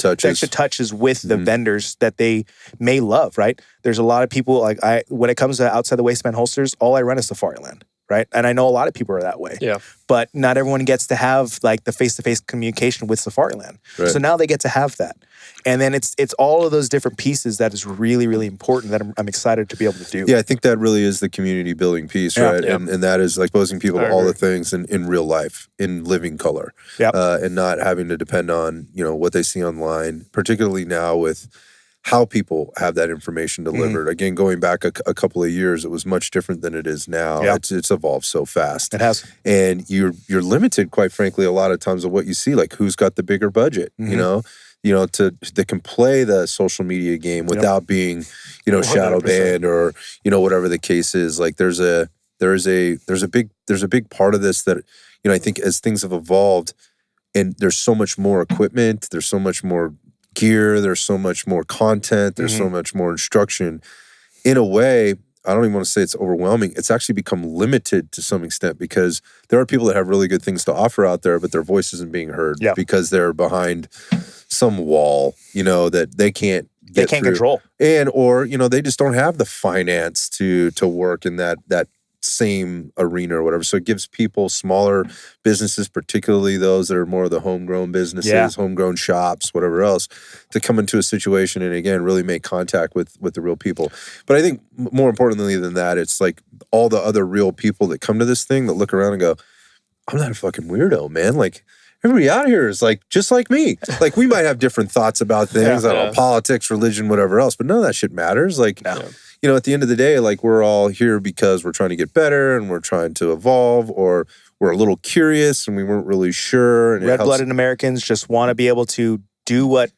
touches with the vendors that they may love, right? There's a lot of people, like when it comes to outside the waistband holsters, all I run is Safariland, right? And I know a lot of people are that way. Yeah. But not everyone gets to have like the face-to-face communication with Safariland. Right. So now they get to have that. And then it's all of those different pieces that is really, really important that I'm excited to be able to do. Yeah, I think that really is the community building piece, right? Yeah. And that is like exposing people to all the things in real life, in living color. Yeah. And not having to depend on, what they see online, particularly now with how people have that information delivered. Mm-hmm. Again, going back a couple of years, it was much different than it is now. Yeah. It's evolved so fast. It has. And you're limited, quite frankly, a lot of times of what you see, like who's got the bigger budget, that can play the social media game without being, shadow banned or, whatever the case is. Like there's a big part of this that, I think as things have evolved and there's so much more equipment, there's so much more gear, there's so much more content, there's so much more instruction. In a way, I don't even want to say it's overwhelming. It's actually become limited to some extent because there are people that have really good things to offer out there, but their voice isn't being heard because they're behind some wall, that they can't get through. Control. Or they just don't have the finance to work in that same arena or whatever. So it gives people, smaller businesses, particularly those that are more of the homegrown businesses, homegrown shops, whatever else, to come into a situation and again really make contact with the real people. But I think more importantly than that, it's like all the other real people that come to this thing that look around and go, I'm not a fucking weirdo, man. Like everybody out here is like just like me. Like we might have different thoughts about things, I don't know, politics, religion, whatever else, but none of that shit matters. Like at the end of the day, like we're all here because we're trying to get better and we're trying to evolve, or we're a little curious and we weren't really sure. And red-blooded Americans just want to be able to do what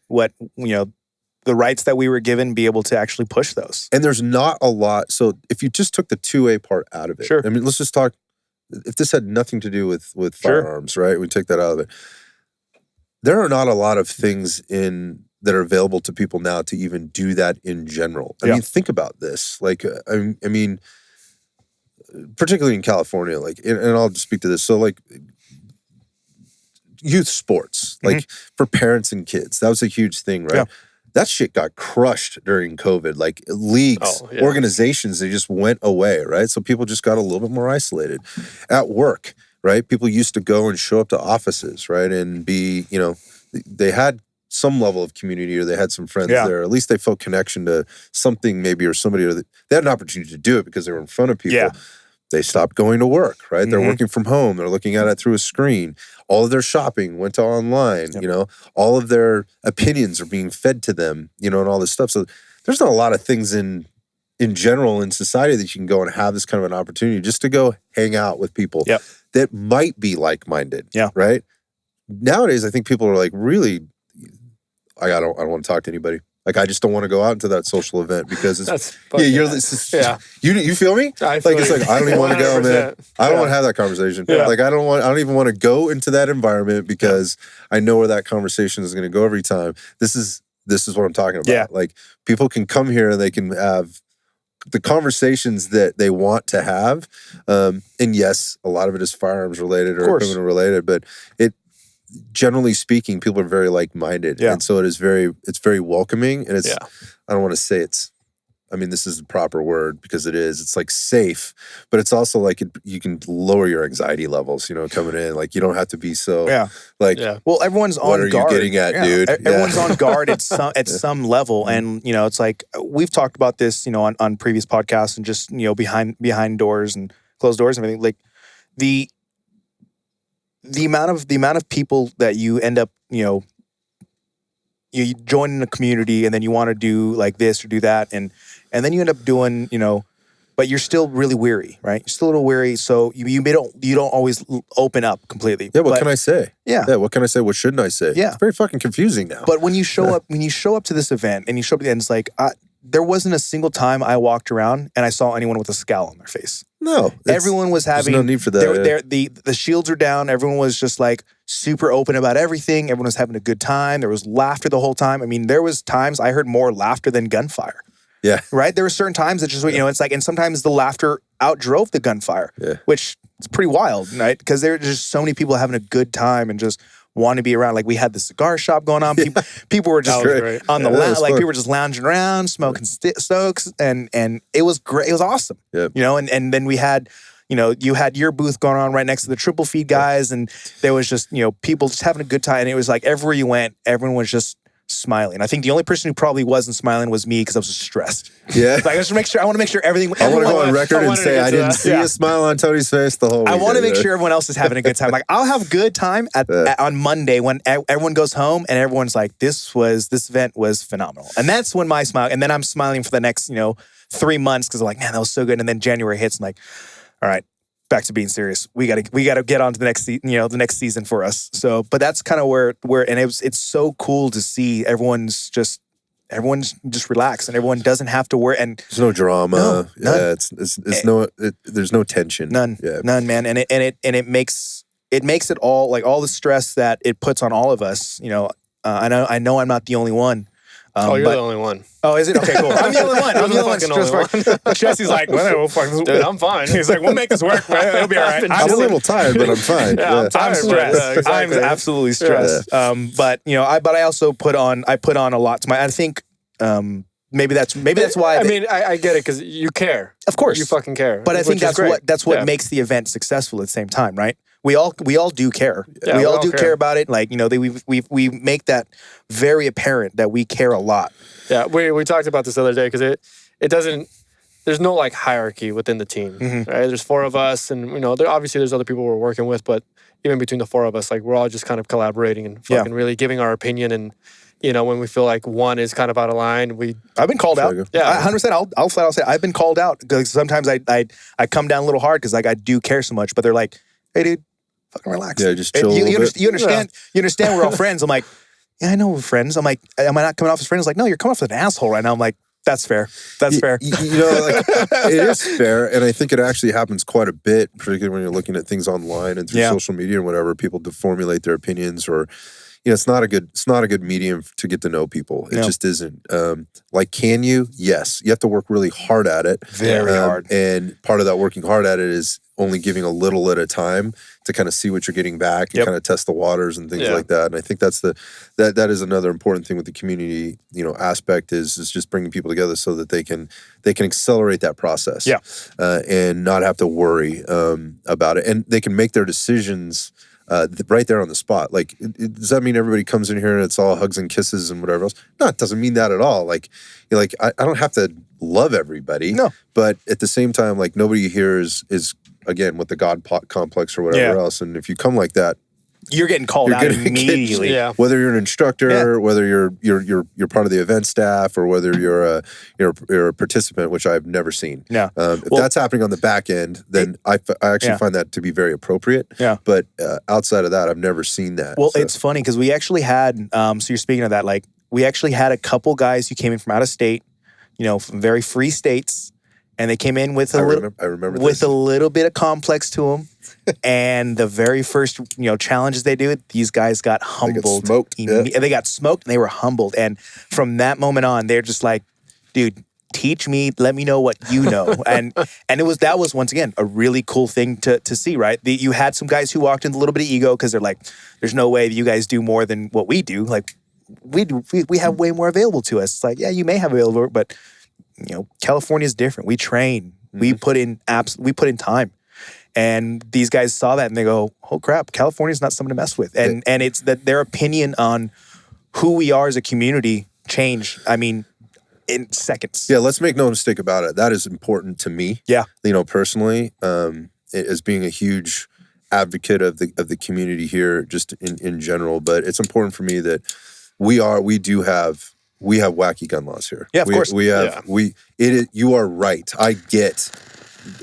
the rights that we were given, be able to actually push those. And there's not a lot. So if you just took the 2A part out of it, Sure. I mean, let's just talk. If this had nothing to do with firearms, right? We take that out of it. There are not a lot of things that are available to people now to even do that in general. I mean, think about this. Like, I mean, particularly in California, like, and I'll just speak to this. So, like, youth sports, like for parents and kids, that was a huge thing, right? Yeah. That shit got crushed during COVID. Like leagues, organizations, they just went away, right? So people just got a little bit more isolated. At work, right? People used to go and show up to offices, right? And be, they had some level of community, or they had some friends there. At least they felt connection to something maybe, or somebody, or they had an opportunity to do it because they were in front of people. Yeah. They stopped going to work, right? They're working from home. They're looking at it through a screen. All of their shopping went to online, all of their opinions are being fed to them, and all this stuff. So there's not a lot of things in general in society that you can go and have this kind of an opportunity just to go hang out with people that might be like-minded, right? Nowadays, I think people are like, really, I don't want to talk to anybody. Like, I just don't want to go out into that social event because it's you feel me? I feel it's like I don't even want to go, man. I don't want to have that conversation. Yeah. Like I don't even want to go into that environment because I know where that conversation is going to go every time. This is what I'm talking about. Yeah. Like people can come here and they can have the conversations that they want to have. And yes, a lot of it is firearms related or equipment related, but generally speaking, people are very like-minded. Yeah. And so it's very welcoming. And I don't want to say this is the proper word because it's like safe, but it's also like you can lower your anxiety levels, coming in. Like you don't have to be so well, everyone's on guard. What are you getting at, dude? Everyone's on guard at some level. And, it's like, we've talked about this, on previous podcasts and just, behind doors and closed doors and everything. Like the amount of people that you end up, you join in a community and then you want to do like this or do that. And then you end up doing, but you're still really weary, right? You're still a little weary. So you don't always open up completely. Yeah. What can I say? Yeah. What can I say? What shouldn't I say? Yeah. It's very fucking confusing now. But when you show up to this event and you show up at the end, it's like, there wasn't a single time I walked around and I saw anyone with a scowl on their face. No. Everyone was having... There's no need for that. The shields are down. Everyone was just like super open about everything. Everyone was having a good time. There was laughter the whole time. I mean, there was times I heard more laughter than gunfire. Yeah. Right? There were certain times that just, it's like, and sometimes the laughter outdrove the gunfire, which is pretty wild, right? Because there were just so many people having a good time and just want to be around. Like we had the cigar shop going on. People were just on the lounge, like people were just lounging around, smoking stokes, and it was great. It was awesome. Yep. And then we had, you had your booth going on right next to the triple feed guys, and there was just, people just having a good time. And it was like everywhere you went, everyone was just smiling. I think the only person who probably wasn't smiling was me because I was stressed. Yeah. Like, I want to make sure everything. I want to go on record and say I didn't see a smile on Tony's face the whole week. I want to make sure everyone else is having a good time. Like I'll have a good time on Monday when everyone goes home and everyone's like, this event was phenomenal. And that's when my smile, and then I'm smiling for the next, 3 months because I'm like, man, that was so good. And then January hits and like, all right, back to being serious. We gotta get on to the next the next season for us. So, but that's kind of where and it's so cool to see everyone's just relaxed and everyone doesn't have to worry. And there's no drama. There's no tension. None, man. And it makes it all, like all the stress that it puts on all of us. I know I'm not the only one. You're the only one. Oh, is it? Okay, cool. I'm the only one. I'm the only one. Jesse's like, well, fuck, dude, I'm fine. He's like, we'll make this work. Right? It'll be all right. I'm a little tired, but I'm fine. I'm stressed. Yeah, exactly. I'm absolutely stressed. Yeah. But I also put on a lot to my. I think maybe that's why. I get it because you care. Of course, you fucking care. But I think that's what makes the event successful at the same time, right? We all do care. Yeah, we all do care about it. Like, we make that very apparent that we care a lot. Yeah, we talked about this the other day because it doesn't. There's no like hierarchy within the team. Mm-hmm. Right? There's 4 of us, and obviously there's other people we're working with, but even between the 4 of us, like we're all just kind of collaborating and fucking really giving our opinion. And when we feel like one is kind of out of line, I've been called out. Yeah, 100%. I'll flat out say I've been called out because sometimes I come down a little hard because like I do care so much, but they're like, hey, dude, fucking relax. Yeah, just chill. You understand? You understand? We're all friends. I'm like, yeah, I know we're friends. I'm like, am I not coming off as friends? Like, no, you're coming off as an asshole right now. I'm like, that's fair. That's fair. You know, like, it is fair. And I think it actually happens quite a bit, particularly when you're looking at things online and through social media and whatever, people to formulate their opinions or, you know, it's not a good medium to get to know people. It just isn't. Like, can you? Yes. You have to work really hard at it. Very hard. And part of that working hard at it is only giving a little at a time to kind of see what you're getting back and kind of test the waters and things like that. And I think that's that is another important thing with the community, you know, aspect is just bringing people together so that they can accelerate that process. And not have to worry about it. And they can make their decisions right there on the spot. Like, does that mean everybody comes in here and it's all hugs and kisses and whatever else? No, it doesn't mean that at all. Like, you're like, I don't have to love everybody. No. But at the same time, like, nobody here is again with the God complex or whatever else. And if you come like that, you're getting called out immediately. Whether you're an instructor, whether you're part of the event staff, or whether you're a participant, which I've never seen. If that's happening on the back end, then I actually find that to be very appropriate. But outside of that, I've never seen that. Well, it's funny because we actually had. So you're speaking of that, like we actually had a couple guys who came in from out of state, you know, from very free states. And they came in with a little bit of complex to them. And the very first, you know, challenges they do, these guys got humbled. They got smoked and they were humbled. And from that moment on, they're just like, dude, teach me, let me know what you know. and that was once again a really cool thing to see, right? You had some guys who walked in with a little bit of ego because they're like, there's no way that you guys do more than what we do. Like we have way more available to us. It's like, yeah, you may have available, but you know, California is different. We train. We put in time. And these guys saw that and they go, oh crap, California's not something to mess with. And it's that their opinion on who we are as a community changed, I mean, in seconds. Yeah, let's make no mistake about it. That is important to me. Yeah. You know, personally, as being a huge advocate of the community here, just in general. But it's important for me that we have wacky gun laws here. Yeah, of course. You are right. I get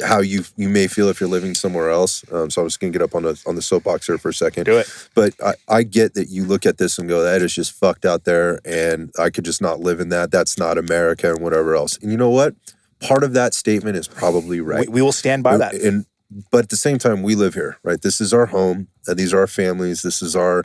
how you may feel if you're living somewhere else. So I'm just gonna get up on the soapbox here for a second. Do it. But I get that you look at this and go, that is just fucked out there, and I could just not live in that. That's not America and whatever else. And you know what? Part of that statement is probably right. We will stand by that. But at the same time, we live here, right? This is our home. These are our families. This is our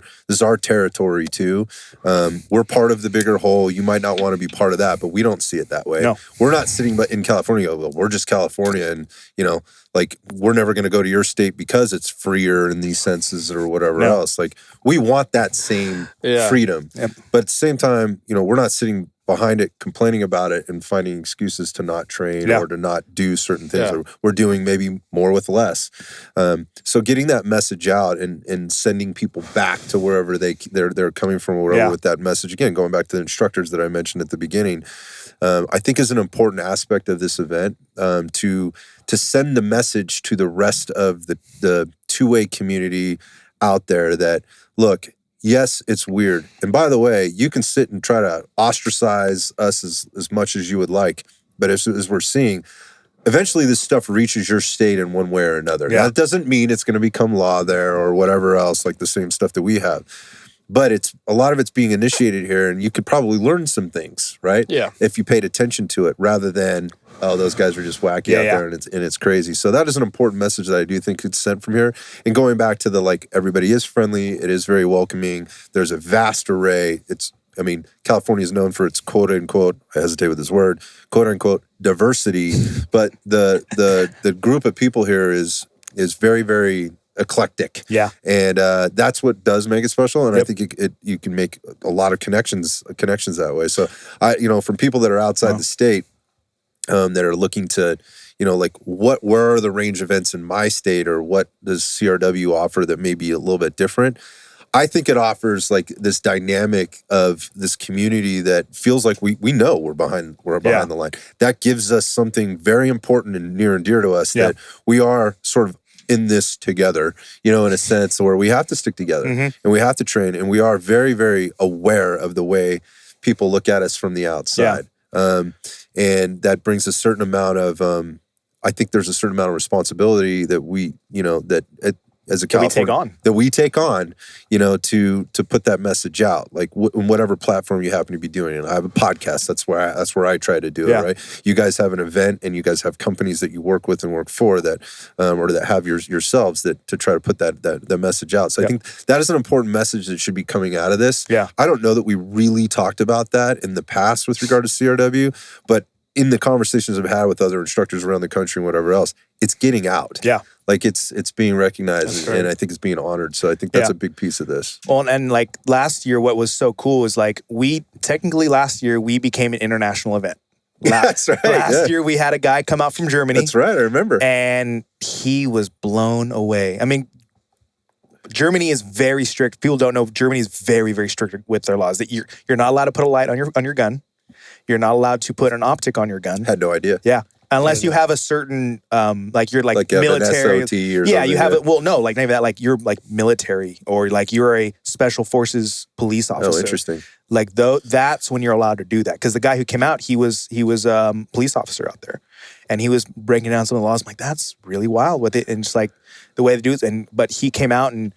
territory too. We're part of the bigger whole. You might not want to be part of that, but we don't see it that way. No. We're not sitting in California. Well, we're just California, and you know, like we're never going to go to your state because it's freer in these senses or whatever else. Like we want that same freedom, but at the same time, you know, we're not sitting behind it, complaining about it, and finding excuses to not train or to not do certain things. Or we're doing maybe more with less. So getting that message out and sending people back to wherever they're coming from, or whatever with that message. Again, going back to the instructors that I mentioned at the beginning, I think is an important aspect of this event to send the message to the rest of the two-way community out there that, look, yes, it's weird. And by the way, you can sit and try to ostracize us as much as you would like. But as we're seeing, eventually this stuff reaches your state in one way or another. Now, that doesn't mean it's going to become law there or whatever else, like the same stuff that we have. But a lot of it's being initiated here, and you could probably learn some things, right? Yeah. If you paid attention to it, rather than, oh, those guys are just wacky out there and it's crazy. So that is an important message that I do think it's sent from here. And going back to everybody is friendly, it is very welcoming. There's a vast array. California is known for its quote unquote, I hesitate with this word, quote unquote diversity, but the group of people here is very, very eclectic. Yeah. And that's what does make it special. And I think you can make a lot of connections that way. So from people that are outside the state, that are looking to, where are the range events in my state, or what does CRW offer that may be a little bit different? I think it offers this dynamic of this community that feels like we know we're behind the line. That gives us something very important and near and dear to us, that we are sort of in this together, in a sense where we have to stick together and we have to train, and we are very, very aware of the way people look at us from the outside. And that brings a certain amount of, I think there's a certain amount of responsibility that we, as a California that we take on, you know, to put that message out, like in whatever platform you happen to be doing it. I have a podcast. That's where I try to do it. Right. You guys have an event, and you guys have companies that you work with and work for that, or that have yourselves that to try to put that message out. So I think that is an important message that should be coming out of this. Yeah. I don't know that we really talked about that in the past with regard to CRW, but in the conversations I've had with other instructors around the country and whatever else, it's getting out. Yeah. Like it's being recognized, and I think it's being honored. So I think that's a big piece of this. Well, and like last year, what was so cool is like last year we became an international event. That's right. Last year we had a guy come out from Germany. That's right. I remember. And he was blown away. I mean, Germany is very strict. People don't know Germany is very, very strict with their laws. That you're not allowed to put a light on your gun. You're not allowed to put an optic on your gun. Had no idea. Yeah. Unless you have a certain, like you're like military. An SOT or yeah, something, you have it. Well, no, like maybe that, like you're like military or like you're a special forces police officer. Oh, interesting. Like that's when you're allowed to do that. Because the guy who came out, he was police officer out there, and he was breaking down some of the laws. I'm like, that's really wild with it, and just like the way they do it. But he came out and.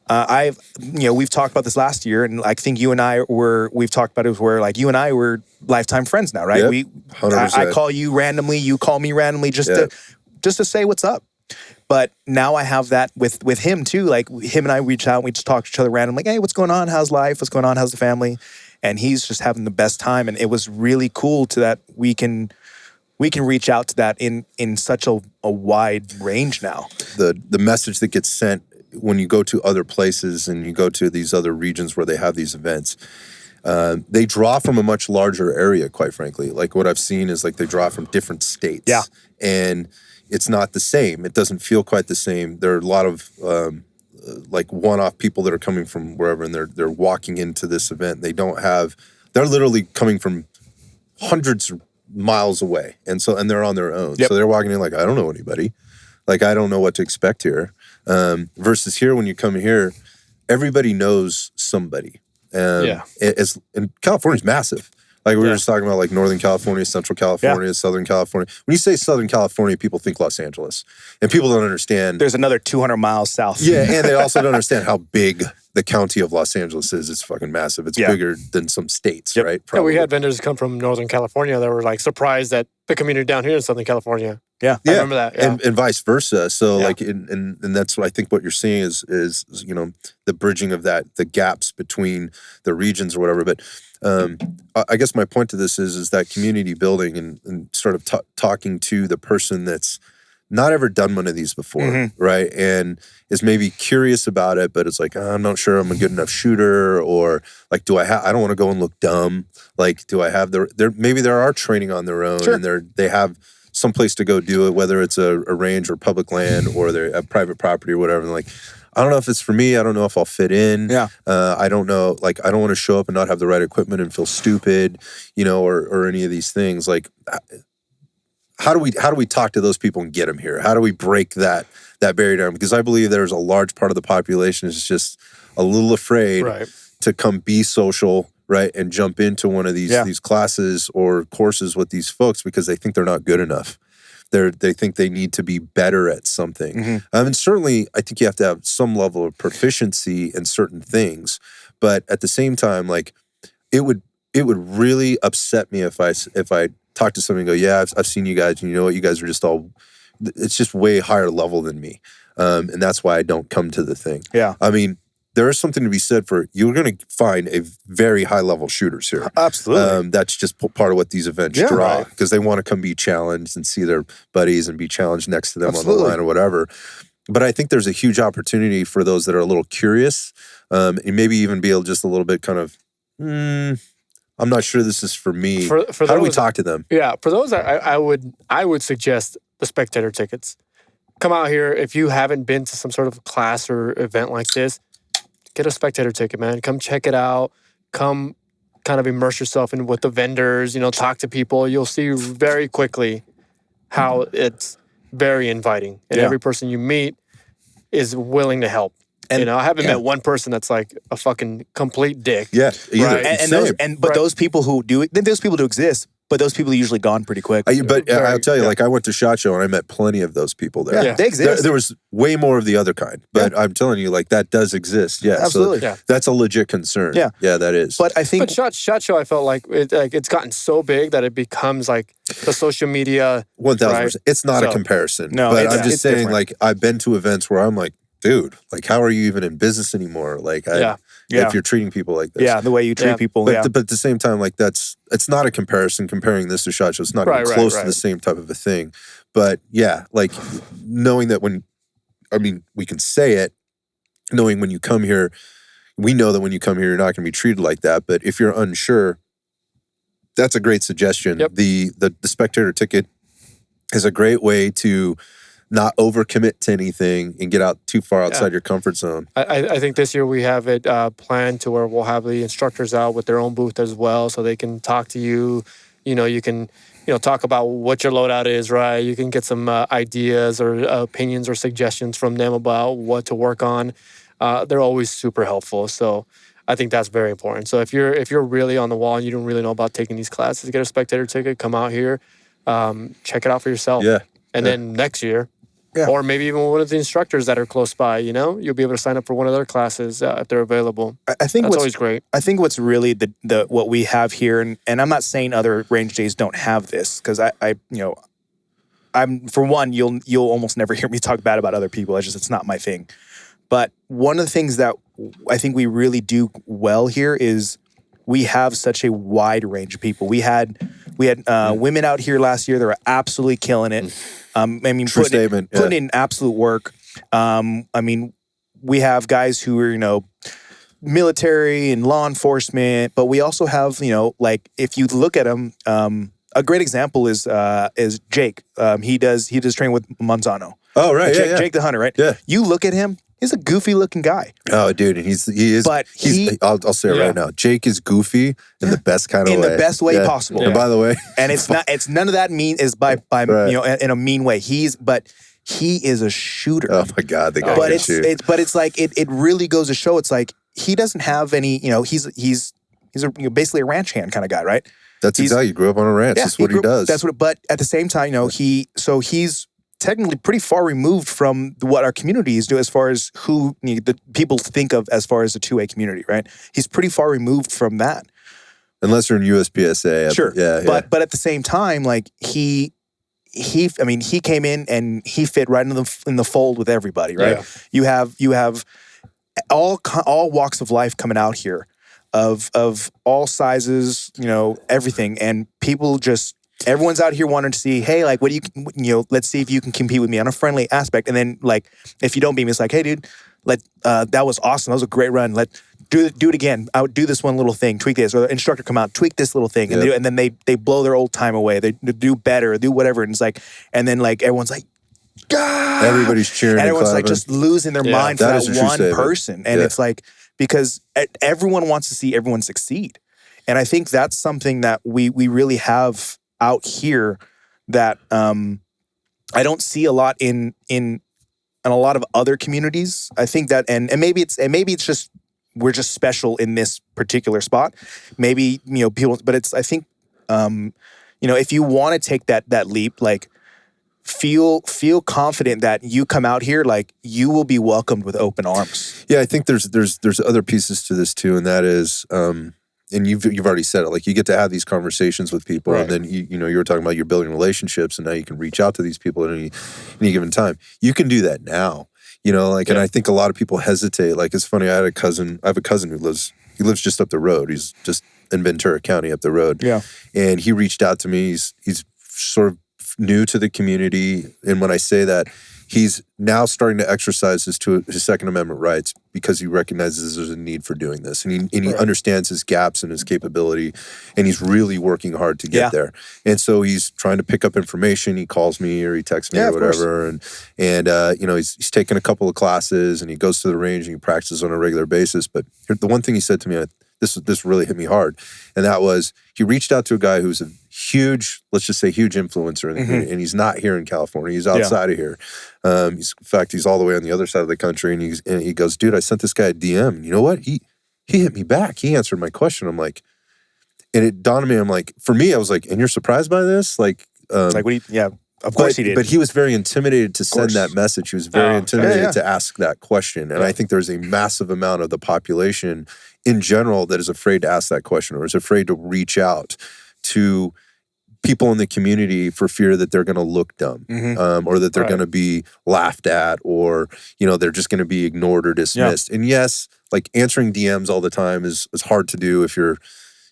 We've talked about this last year, and I think you and we've talked about it where like you and I were lifetime friends now, right? Yep, I call you randomly, you call me randomly just to say what's up. But now I have that with him too. Like him and I reach out and we just talk to each other randomly, like, hey, what's going on? How's life? What's going on? How's the family? And he's just having the best time. And it was really cool to that we can reach out to that in such a wide range now. The message that gets sent when you go to other places and you go to these other regions where they have these events, they draw from a much larger area, quite frankly. Like what I've seen is like they draw from different states. Yeah. And it's not the same. It doesn't feel quite the same. There are a lot of like one-off people that are coming from wherever, and they're walking into this event. They're literally coming from hundreds of miles away. And they're on their own. Yep. So they're walking in like, I don't know anybody. Like, I don't know what to expect here. Versus here, when you come here, everybody knows somebody. And California's massive. Like we were just talking about, like Northern California, Central California, Southern California. When you say Southern California, people think Los Angeles, and people don't understand. There's another 200 miles south. Yeah, and they also don't understand how big the county of Los Angeles is. It's fucking massive. It's bigger than some states, right? Probably. Yeah, we had vendors come from Northern California that were like surprised at the community down here in Southern California. Yeah, I remember that. Yeah. And vice versa. So like, and that's what I think what you're seeing is you know, the bridging of the gaps between the regions or whatever. But I guess my point to this is that community building and sort of talking to the person that's not ever done one of these before, right? And is maybe curious about it, but it's like, I'm not sure I'm a good enough shooter, or like, I don't want to go and look dumb. Like, do I have maybe there are training on their own, and they have some place to go do it, whether it's a range or public land or they're a private property or whatever. And like, I don't know if it's for me. I don't know if I'll fit in. Yeah. I don't know. Like, I don't want to show up and not have the right equipment and feel stupid, you know, or any of these things. Like, how do we talk to those people and get them here? How do we break that barrier down? Because I believe there's a large part of the population is just a little afraid to come be social, right, and jump into one of these classes or courses with these folks because they think they're not good enough. They think they need to be better at something. And certainly, I think you have to have some level of proficiency in certain things. But at the same time, like, it would really upset me if I talk to somebody and go, yeah, I've seen you guys, and you know what, you guys are just it's just way higher level than me. And that's why I don't come to the thing. Yeah. I mean, there is something to be said for, you're going to find a very high level shooters here. Absolutely. That's just part of what these events draw, because they want to come be challenged and see their buddies and be challenged next to them on the line or whatever. But I think there's a huge opportunity for those that are a little curious, and maybe even be able just a little bit kind of, I'm not sure this is for me. For How do we talk to them? Yeah, for those, I would suggest the spectator tickets. Come out here. If you haven't been to some sort of class or event like this, get a spectator ticket, man. Come check it out. Come kind of immerse yourself in with the vendors, you know, talk to people. You'll see very quickly how it's very inviting. And every person you meet is willing to help. And I haven't met one person that's like a fucking complete dick. Yeah, either. Right? But those people who do it, then those people do exist. But those people are usually gone pretty quick. I'll tell you, like I went to SHOT Show and I met plenty of those people there. Yeah, they exist. There was way more of the other kind, but I'm telling you, like that does exist. Yeah, absolutely. So that's a legit concern. Yeah, that is. But I think SHOT Show, I felt like it's gotten so big that it becomes like the social media. 1,000%. It's not a comparison. No, but I'm just saying, different. like I've been to events where I'm like, dude, like how are you even in business anymore? Like, if you're treating people like this. Yeah, the way you treat people. But at the same time, like it's not a comparison comparing this to SHOT Show. It's not even close to the same type of a thing. But yeah, like knowing that we can say it, knowing when you come here, we know that when you come here, you're not going to be treated like that. But if you're unsure, that's a great suggestion. Yep. The spectator ticket is a great way to not overcommit to anything and get out too far outside your comfort zone. I think this year we have it planned to where we'll have the instructors out with their own booth as well, so they can talk to you. You can talk about what your loadout is, right? You can get some ideas or opinions or suggestions from them about what to work on. They're always super helpful. So I think that's very important. So if you're really on the wall and you don't really know about taking these classes, get a spectator ticket, come out here, check it out for yourself. Yeah. And then next year, or maybe even one of the instructors that are close by, you'll be able to sign up for one of their classes if they're available. I think that's always great. I think what's really the what we have here, and I'm not saying other range days don't have this, because I'm for one, you'll almost never hear me talk bad about other people. It's not my thing. But one of the things that I think we really do well here is we have such a wide range of people. We had women out here last year that were absolutely killing it. Putting in absolute work. We have guys who are, military and law enforcement, but we also have, like if you look at them, a great example is Jake. He does training with Monsanto. Oh, right. Jake the Hunter, right? Yeah. You look at him, he's a goofy looking guy. Oh, dude, and he is. But I'll say it right now. Jake is goofy in the best kind of way. In the best way possible. Yeah. And by the way, and it's none of that mean is by right. In a mean way. He is a shooter. Oh my God, the guy can shoot. It's like it really goes to show. It's like he doesn't have any. He's basically a ranch hand kind of guy, right? That's exactly. He grew up on a ranch. That's what he does. That's what. But at the same time, he's technically pretty far removed from what our communities do as far as who the people think of as far as the 2A community, right? He's pretty far removed from that. Unless you're in USPSA. Sure. But at the same time, like he came in and he fit right in the fold with everybody, right? Yeah. You have all walks of life coming out here of all sizes, everything, and people just everyone's out here wanting to see, hey, like, what do you let's see if you can compete with me on a friendly aspect. And then, like, if you don't beat me, it's like, hey, dude, that was awesome. That was a great run. Do it again. I would do this one little thing, tweak this, or the instructor come out, tweak this little thing, and then they blow their old time away. They do better, do whatever, and it's like, and then like everyone's like, God! Everybody's cheering, and everyone's like just losing their mind for that one person, and it's like because everyone wants to see everyone succeed, and I think that's something that we really have out here that I don't see a lot in a lot of other communities. I think that, and maybe it's just we're just special in this particular spot. Maybe people, but it's I think if you want to take that leap, like feel confident that you come out here, like you will be welcomed with open arms. Yeah, I think there's other pieces to this too, and that is. And you've already said it. Like you get to have these conversations with people, right. And then you were talking about you're building relationships, and now you can reach out to these people at any given time. You can do that now, and I think a lot of people hesitate. Like it's funny. I have a cousin who lives just up the road. He's just in Ventura County up the road. Yeah, and he reached out to me. He's sort of new to the community, and when I say that, he's now starting to exercise his Second Amendment rights because he recognizes there's a need for doing this. And he right. understands his gaps and his capability, and he's really working hard to get there. And so he's trying to pick up information. He calls me or he texts me or whatever. And he's taken a couple of classes, and he goes to the range and he practices on a regular basis. But the one thing he said to me, this really hit me hard. And that was, he reached out to a guy who's a huge, let's just say huge influencer in the community, and he's not here in California. He's outside of here. In fact, he's all the way on the other side of the country. And he goes, dude, I sent this guy a DM. And you know what? He hit me back. He answered my question. I'm like, and it dawned on me, I'm like, for me, I was like, and you're surprised by this? Like what do you, of course he did. But he was very intimidated to send that message. He was very intimidated to ask that question. And I think there's a massive amount of the population in general that is afraid to ask that question or is afraid to reach out to people in the community for fear that they're going to look dumb or that they're going to be laughed at or, you know, they're just going to be ignored or dismissed. And yes, like answering DMs all the time is hard to do if you're,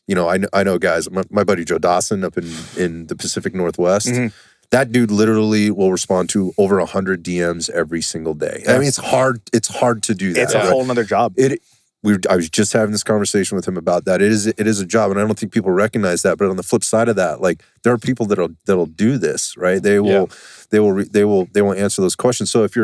you know, I know guys, my buddy Joe Dawson up in the Pacific Northwest, that dude literally will respond to over 100 DMs every single day. I mean, it's hard to do that. It's a whole nother job. I was just having this conversation with him about that. It is a job, and I don't think people recognize that. But on the flip side of that, like there are people that'll do this, right? They will answer those questions. So if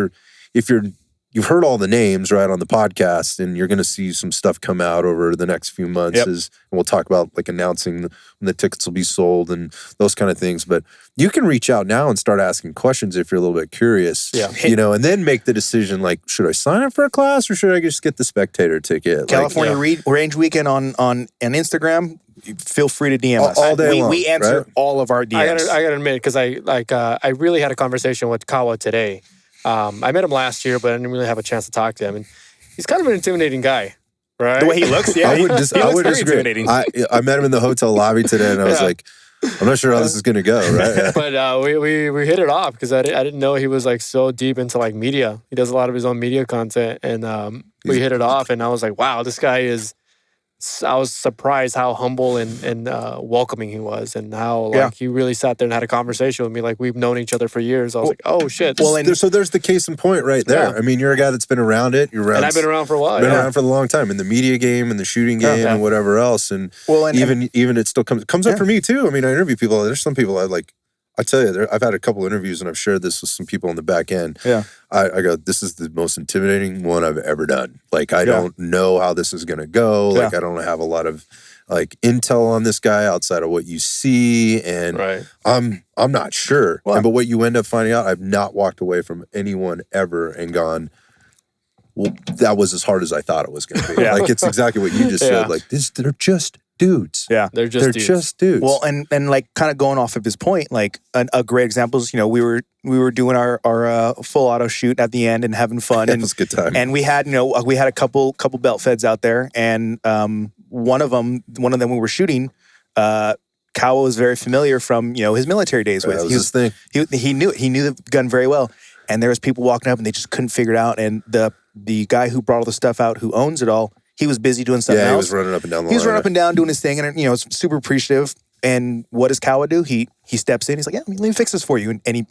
you've heard all the names right on the podcast, and you're going to see some stuff come out over the next few months. And we'll talk about like announcing when the tickets will be sold and those kind of things. But you can reach out now and start asking questions if you're a little bit curious. You know, and then make the decision like, should I sign up for a class or should I just get the spectator ticket? California Range Weekend on Instagram. Feel free to DM us all day long. We answer all of our DMs. I gotta admit, because I really had a conversation with Kawa today. I met him last year, but I didn't really have a chance to talk to him. And he's kind of an intimidating guy, right? The way he looks, I would disagree. I met him in the hotel lobby today, and I was like, I'm not sure how this is going to go, right? But we hit it off because I didn't know he was like so deep into like media. He does a lot of his own media content, and we hit it off. And I was like, wow, this guy is. I was surprised how humble and welcoming he was, and how like he really sat there and had a conversation with me. Like we've known each other for years. I was like, oh shit. Well, so there's the case in point right there. I mean, you're a guy that's been around it. You're around, and I've been around for a while. Been around for a long time in the media game and the shooting game and whatever else. And even it still comes up for me too. I mean, I interview people. There's some people I tell you, I've had a couple interviews and I've shared this with some people on the back end. I go, this is the most intimidating one I've ever done. Like, I don't know how this is going to go. Like, I don't have a lot of like intel on this guy outside of what you see. And I'm not sure. But what you end up finding out, I've not walked away from anyone ever and gone, well, that was as hard as I thought it was going to be. Like, it's exactly what you just said. Like, they're just dudes. They're just dudes. Well, and like kind of going off of his point, like a great example is, you know, we were doing our full auto shoot at the end and having fun. And it was a good time. And we had a couple belt feds out there, and one of them we were shooting. Kawa was very familiar from, you know, his military days with. That was his thing. He knew the gun very well, and there was people walking up and they just couldn't figure it out. And the guy who brought all the stuff out, who owns it all, he was busy doing something else. He was running up and down the line. He was running up and down doing his thing, and, you know, super appreciative. And what does Kawa do? He steps in. He's like, yeah, let me fix this for you. And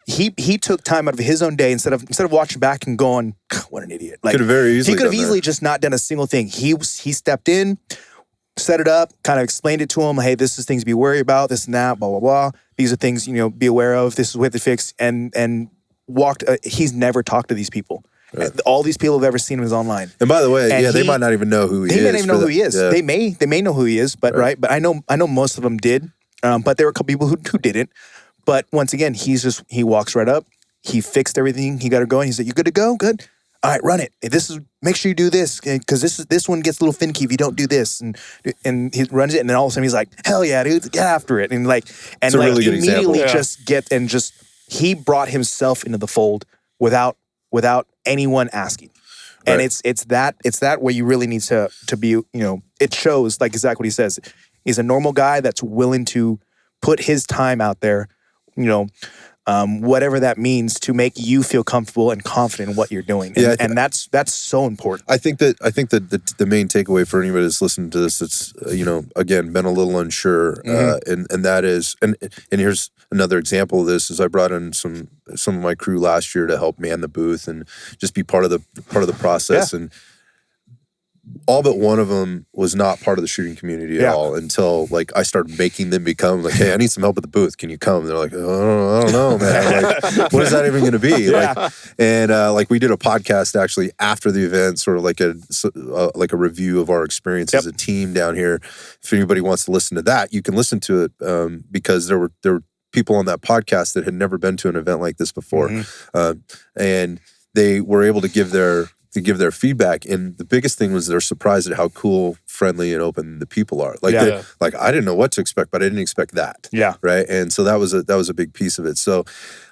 he took time out of his own day instead of watching back and going, what an idiot. Like, could have easily just not done a single thing. He stepped in, set it up, kind of explained it to him. Hey, this is things to be worried about, this and that, blah, blah, blah. These are things, you know, be aware of. This is what to fix. And walked, he's never talked to these people. Right. All these people have ever seen him is online. And by the way, they might not even know who he is. They may not even know who he is. Yeah. They may know who he is, but but I know most of them did. But there were a couple people who didn't. But once again, he walks right up. He fixed everything. He got it going. He said, "You good to go? Good. All right, run it. Make sure you do this, because this one gets a little finicky if you don't do this." And he runs it, and then all of a sudden he's like, "Hell yeah, dude, get after it!" And really immediately he brought himself into the fold without anyone asking. And it's that way you really need to be, you know, it shows, like exactly what he says. He's a normal guy that's willing to put his time out there, you know, whatever that means, to make you feel comfortable and confident in what you're doing. And that's so important. I think that the main takeaway for anybody that's listening to this, that's, you know, again, been a little unsure, and that is, and here's another example of this, is I brought in some of my crew last year to help man the booth and just be part of the process. And all but one of them was not part of the shooting community at all until like I started making them become like, hey, I need some help at the booth. Can you come? And they're like, oh, I don't know, man. Like, what is that even going to be? Like, and like we did a podcast actually after the event, sort of like a review of our experience as a team down here. If anybody wants to listen to that, you can listen to it because there were people on that podcast that had never been to an event like this before, and they were able to give their feedback, and the biggest thing was they're surprised at how cool, friendly, and open the people are. Like, like I didn't know what to expect, but I didn't expect that. Yeah, right. And so that was a big piece of it. So,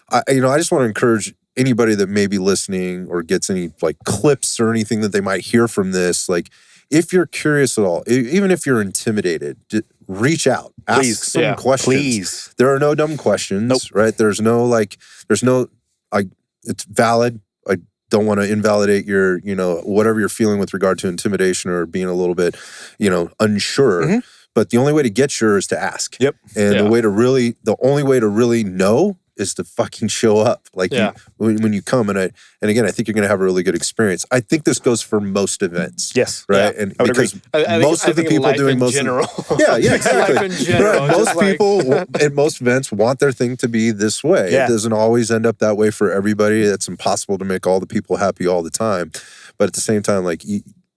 I just want to encourage anybody that may be listening or gets any like clips or anything that they might hear from this. Like, if you're curious at all, even if you're intimidated, reach out, ask some questions. Please, there are no dumb questions, right? There's no it's valid. I don't want to invalidate your, whatever you're feeling with regard to intimidation or being a little bit, unsure. But the only way to get sure is to ask. Yep. And the only way to really know is to fucking show up. Like when you come, and again, I think you're going to have a really good experience. I think this goes for most events. Yes. Right. Yeah, and because most of the people doing most general. Exactly. Life in general, most people at most events want their thing to be this way. It doesn't always end up that way for everybody. It's impossible to make all the people happy all the time. But at the same time, like,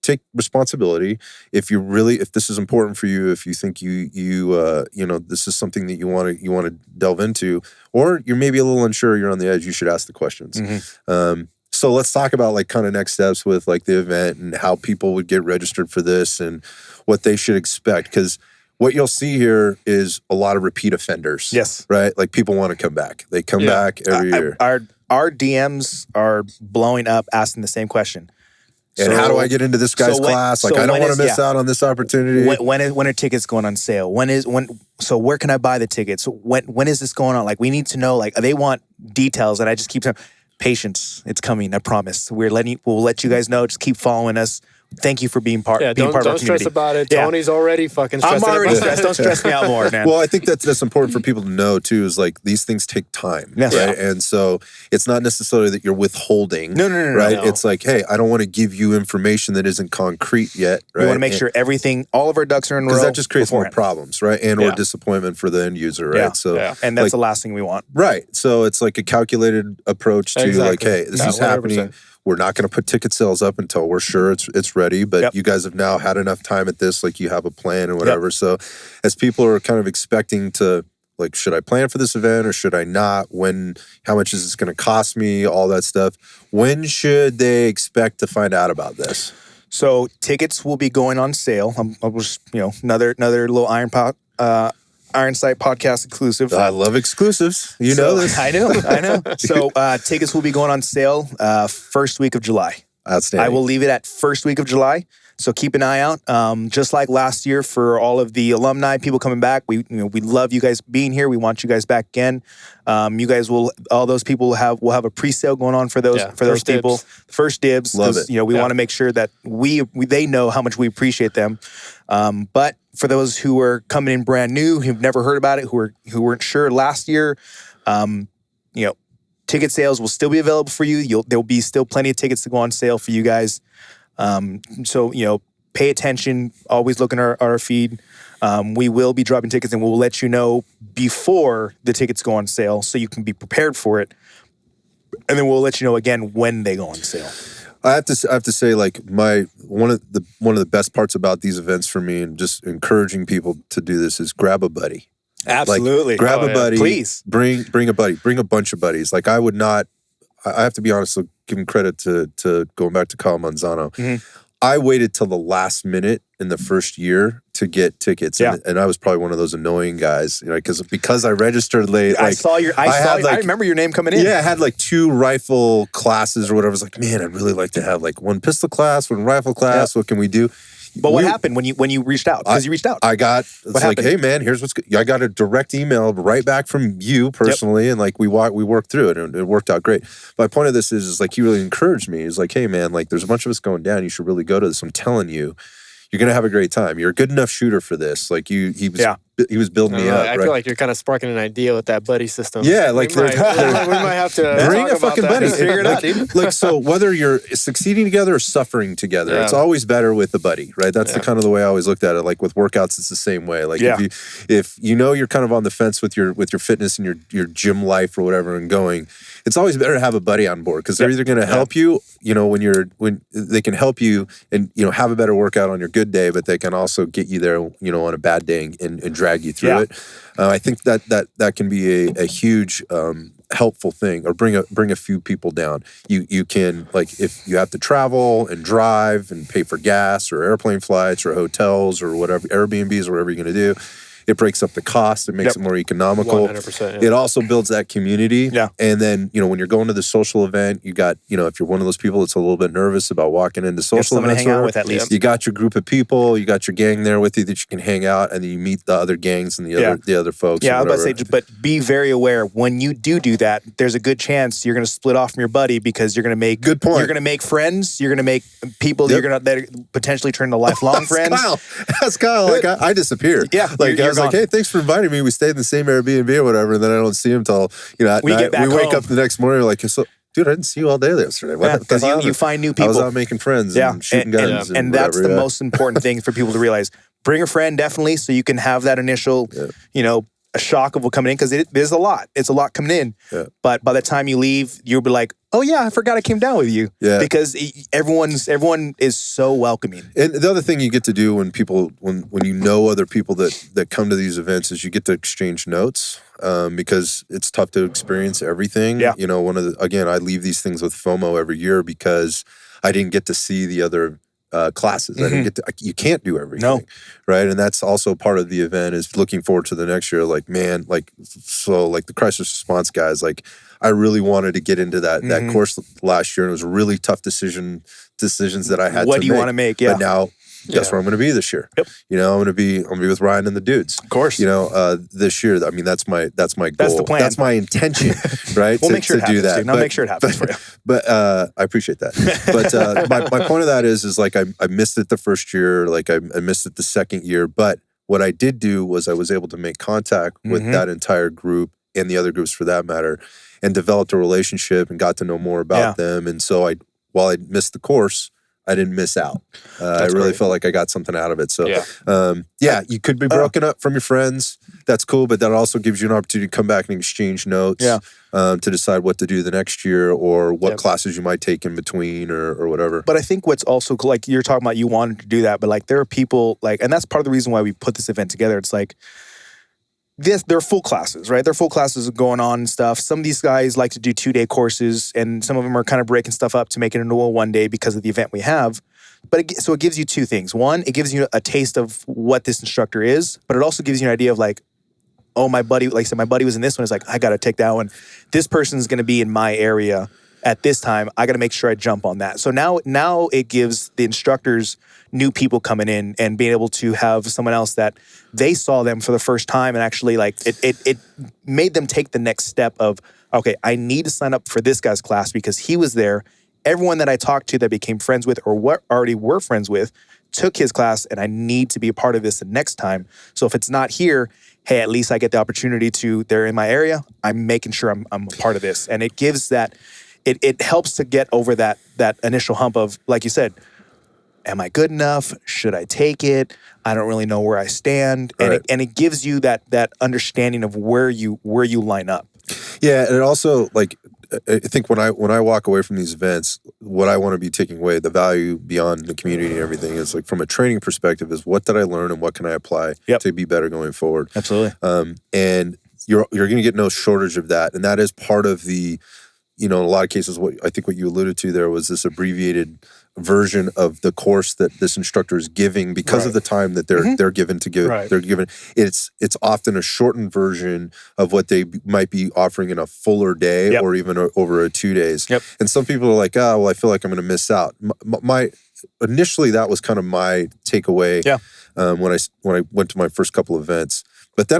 take responsibility. If this is important for you, if you think this is something that you want to delve into, or you're maybe a little unsure, you're on the edge, you should ask the questions. So let's talk about like kind of next steps with like the event and how people would get registered for this and what they should expect. Because what you'll see here is a lot of repeat offenders. Yes. Right? Like people want to come back. They come back every year. Our DMs are blowing up asking the same question. And how do I get into this guy's class? Like, I don't want to miss out on this opportunity. When are tickets going on sale? So where can I buy the tickets? When is this going on? Like, we need to know, like, they want details. And I just keep saying, patience, it's coming, I promise. We'll let you guys know. Just keep following us. Thank you for being part of our community. Don't stress about it. Tony's already fucking stressed. I'm already stressed. Don't stress me out more, man. Well, I think that's important for people to know too, is like these things take time, right? And so it's not necessarily that you're withholding. No, right? No. It's like, hey, I don't want to give you information that isn't concrete yet, right? We want to make sure all of our ducks are in a row. Because that just creates more problems, right? And or disappointment for the end user, right? So, and that's the last thing we want. Right. So it's like a calculated approach to like, hey, this is 100%. Happening. We're not going to put ticket sales up until we're sure it's ready. But you guys have now had enough time at this, like you have a plan and whatever. So as people are kind of expecting to, like, should I plan for this event or should I not? How much is this going to cost me? All that stuff. When should they expect to find out about this? So tickets will be going on sale. I'll just, another little Ironsight podcast exclusive. I love exclusives. You know this. I know. So tickets will be going on sale first week of July. Outstanding. I will leave it at first week of July. So keep an eye out. Just like last year for all of the alumni, people coming back. We love you guys being here. We want you guys back again. You guys all those people will have a pre-sale going on for those people. First dibs. Love it. We want to make sure that they know how much we appreciate them. But for those who are coming in brand new, who've never heard about it, who weren't sure last year, ticket sales will still be available for you. There will be still plenty of tickets to go on sale for you guys. So pay attention. Always look at our feed. We will be dropping tickets, and we'll let you know before the tickets go on sale, so you can be prepared for it. And then we'll let you know again when they go on sale. I have to say, like, one of the best parts about these events for me, and just encouraging people to do this, is grab a buddy. Absolutely, like, grab a buddy. Please bring a buddy. Bring a bunch of buddies. Like, I would not. I have to be honest. So giving credit to going back to Kyle Manzano. Mm-hmm. I waited till the last minute in the first year to get tickets, and I was probably one of those annoying guys, because I registered late. Like, I remember your name coming in. Yeah, I had like 2 rifle classes or whatever. I was like, man, I'd really like to have like 1 pistol class, 1 rifle class. What can we do? But what happened when you reached out? Because you reached out. Hey man, here's what's good. I got a direct email right back from you personally, and like we worked through it, and it worked out great. My point of this is like, he really encouraged me. He's like, hey man, like there's a bunch of us going down. You should really go to this. I'm telling you, you're gonna have a great time. You're a good enough shooter for this. Like he was building me up. I feel like you're kind of sparking an idea with that buddy system. Yeah, like we might have to bring a fucking buddy. Figure it out, dude. Like, so whether you're succeeding together or suffering together, it's always better with a buddy, right? That's the kind of the way I always looked at it. Like with workouts, it's the same way. Like if you know you're kind of on the fence with your fitness and your gym life or whatever and going, it's always better to have a buddy on board because they're either going to help you, when they can help you and have a better workout on your good day, but they can also get you there, on a bad day and drag you through it. I think that can be a huge helpful thing, or bring a few people down. You can, like, if you have to travel and drive and pay for gas or airplane flights or hotels or whatever, Airbnbs or whatever you're going to do. It breaks up the cost. It makes it more economical. 100%. It also builds that community. Yeah. And then, when you're going to the social event, you got, if you're one of those people that's a little bit nervous about walking into social events, hang out with at least. You got your group of people, you got your gang there with you that you can hang out, and then you meet the other gangs and the other folks. Yeah, I was about to say, but be very aware when you do that. There's a good chance you're going to split off from your buddy because you're going to make good point. You're going to make friends. You're going to make people that are potentially turn to lifelong friends. That's Kyle. Like I disappeared. Yeah, like I was like, hey, thanks for inviting me. We stayed in the same Airbnb or whatever, and then I don't see him till at we night. Get back we wake home. up the next morning. We're like, so, dude, I didn't see you all day yesterday. Because you find new people. I was out making friends and shooting guns. And that's the most important thing for people to realize. Bring a friend, definitely, so you can have that initial, a shock of what coming in, because there's a lot. It's a lot coming in. Yeah. But by the time you leave, you'll be like, oh yeah, I forgot I came down with you. Yeah. Because everyone is so welcoming. And the other thing you get to do when you know other people that come to these events is you get to exchange notes. Because it's tough to experience everything. Yeah. I leave these things with FOMO every year because I didn't get to see the other classes. I didn't get you can't do everything. Right. And that's also part of the event, is looking forward to the next year. Like, man, like the crisis response guys, like I really wanted to get into that course last year. And it was really tough decisions that I had what to do you want to make? Yeah. But now guess where I'm going to be this year. Yep. I'm going to be with Ryan and the dudes. Of course. This year. I mean, that's my goal. That's the plan. That's my intention, right? We'll make sure it happens, do that. Dude. I'll make sure it happens for you. But I appreciate that. But my point of that is like I missed it the first year. Like I missed it the second year. But what I did do was I was able to make contact with that entire group and the other groups for that matter, and developed a relationship and got to know more about them. And so while I missed the course, I didn't miss out. I really felt like I got something out of it. So, you could be broken up from your friends. That's cool, but that also gives you an opportunity to come back and exchange notes to decide what to do the next year, or what classes you might take in between, or whatever. But I think what's also cool, like you're talking about, you wanted to do that, but like there are people and that's part of the reason why we put this event together. It's like, they're full classes, right? They're full classes going on and stuff. Some of these guys like to do 2-day courses, and some of them are kind of breaking stuff up to make it into a 1-day because of the event we have. But so it gives you two things. One, it gives you a taste of what this instructor is, but it also gives you an idea of like, oh, my buddy, like I said, my buddy was in this one. It's like, I got to take that one. This person's going to be in my area at this time. I got to make sure I jump on that. So now it gives the instructors new people coming in and being able to have someone else that they saw them for the first time, and actually like it made them take the next step of, okay, I need to sign up for this guy's class because he was there. Everyone that I talked to that became friends with or what already were friends with took his class, and I need to be a part of this the next time. So if it's not here, hey, at least I get the opportunity to, they're in my area. I'm making sure I'm a part of this. And it gives that, it helps to get over that initial hump of, like you said, am I good enough? Should I take it? I don't really know where I stand. And it gives you that understanding of where you line up. Yeah, and it also, like, I think when I walk away from these events, what I want to be taking away, the value beyond the community and everything, is like from a training perspective is what did I learn and what can I apply to be better going forward. Absolutely. And you're going to get no shortage of that. And that is part of the, in a lot of cases, what you alluded to there was this abbreviated version of the course that this instructor is giving because of the time that they're given to give. They're given. It's often a shortened version of what they might be offering in a fuller day or even over 2 days. Yep. And some people are like, oh, well, I feel like I'm going to miss out. Initially, that was kind of my takeaway when I went to my first couple events. But then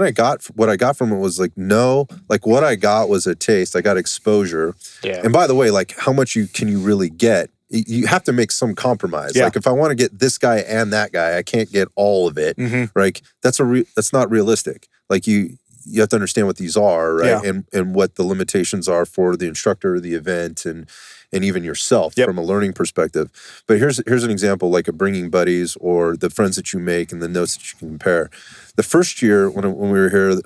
what I got from it was like, no, like what I got was a taste. I got exposure. Yeah. And by the way, like how much can you really get you have to make some compromise. Yeah. Like if I want to get this guy and that guy, I can't get all of it. Right? That's not realistic. Like you have to understand what these are, right? Yeah. And what the limitations are for the instructor, the event, and even yourself from a learning perspective. But here's an example, like a bringing buddies or the friends that you make and the notes that you can compare. The first year when we were here,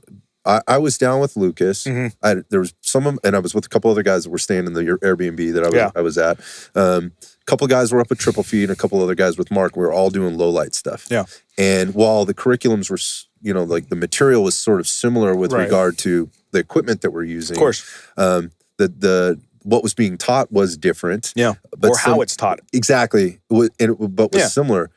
I was down with Lucas. There was and I was with a couple other guys that were staying in the Airbnb that I was at. A couple of guys were up at Triple Feed, and a couple other guys with Mark. We were all doing low light stuff. Yeah. And while the curriculums were, like the material was sort of similar with regard to the equipment that we're using. Of course. What was being taught was different. Yeah. But how it's taught. Exactly. But was similar.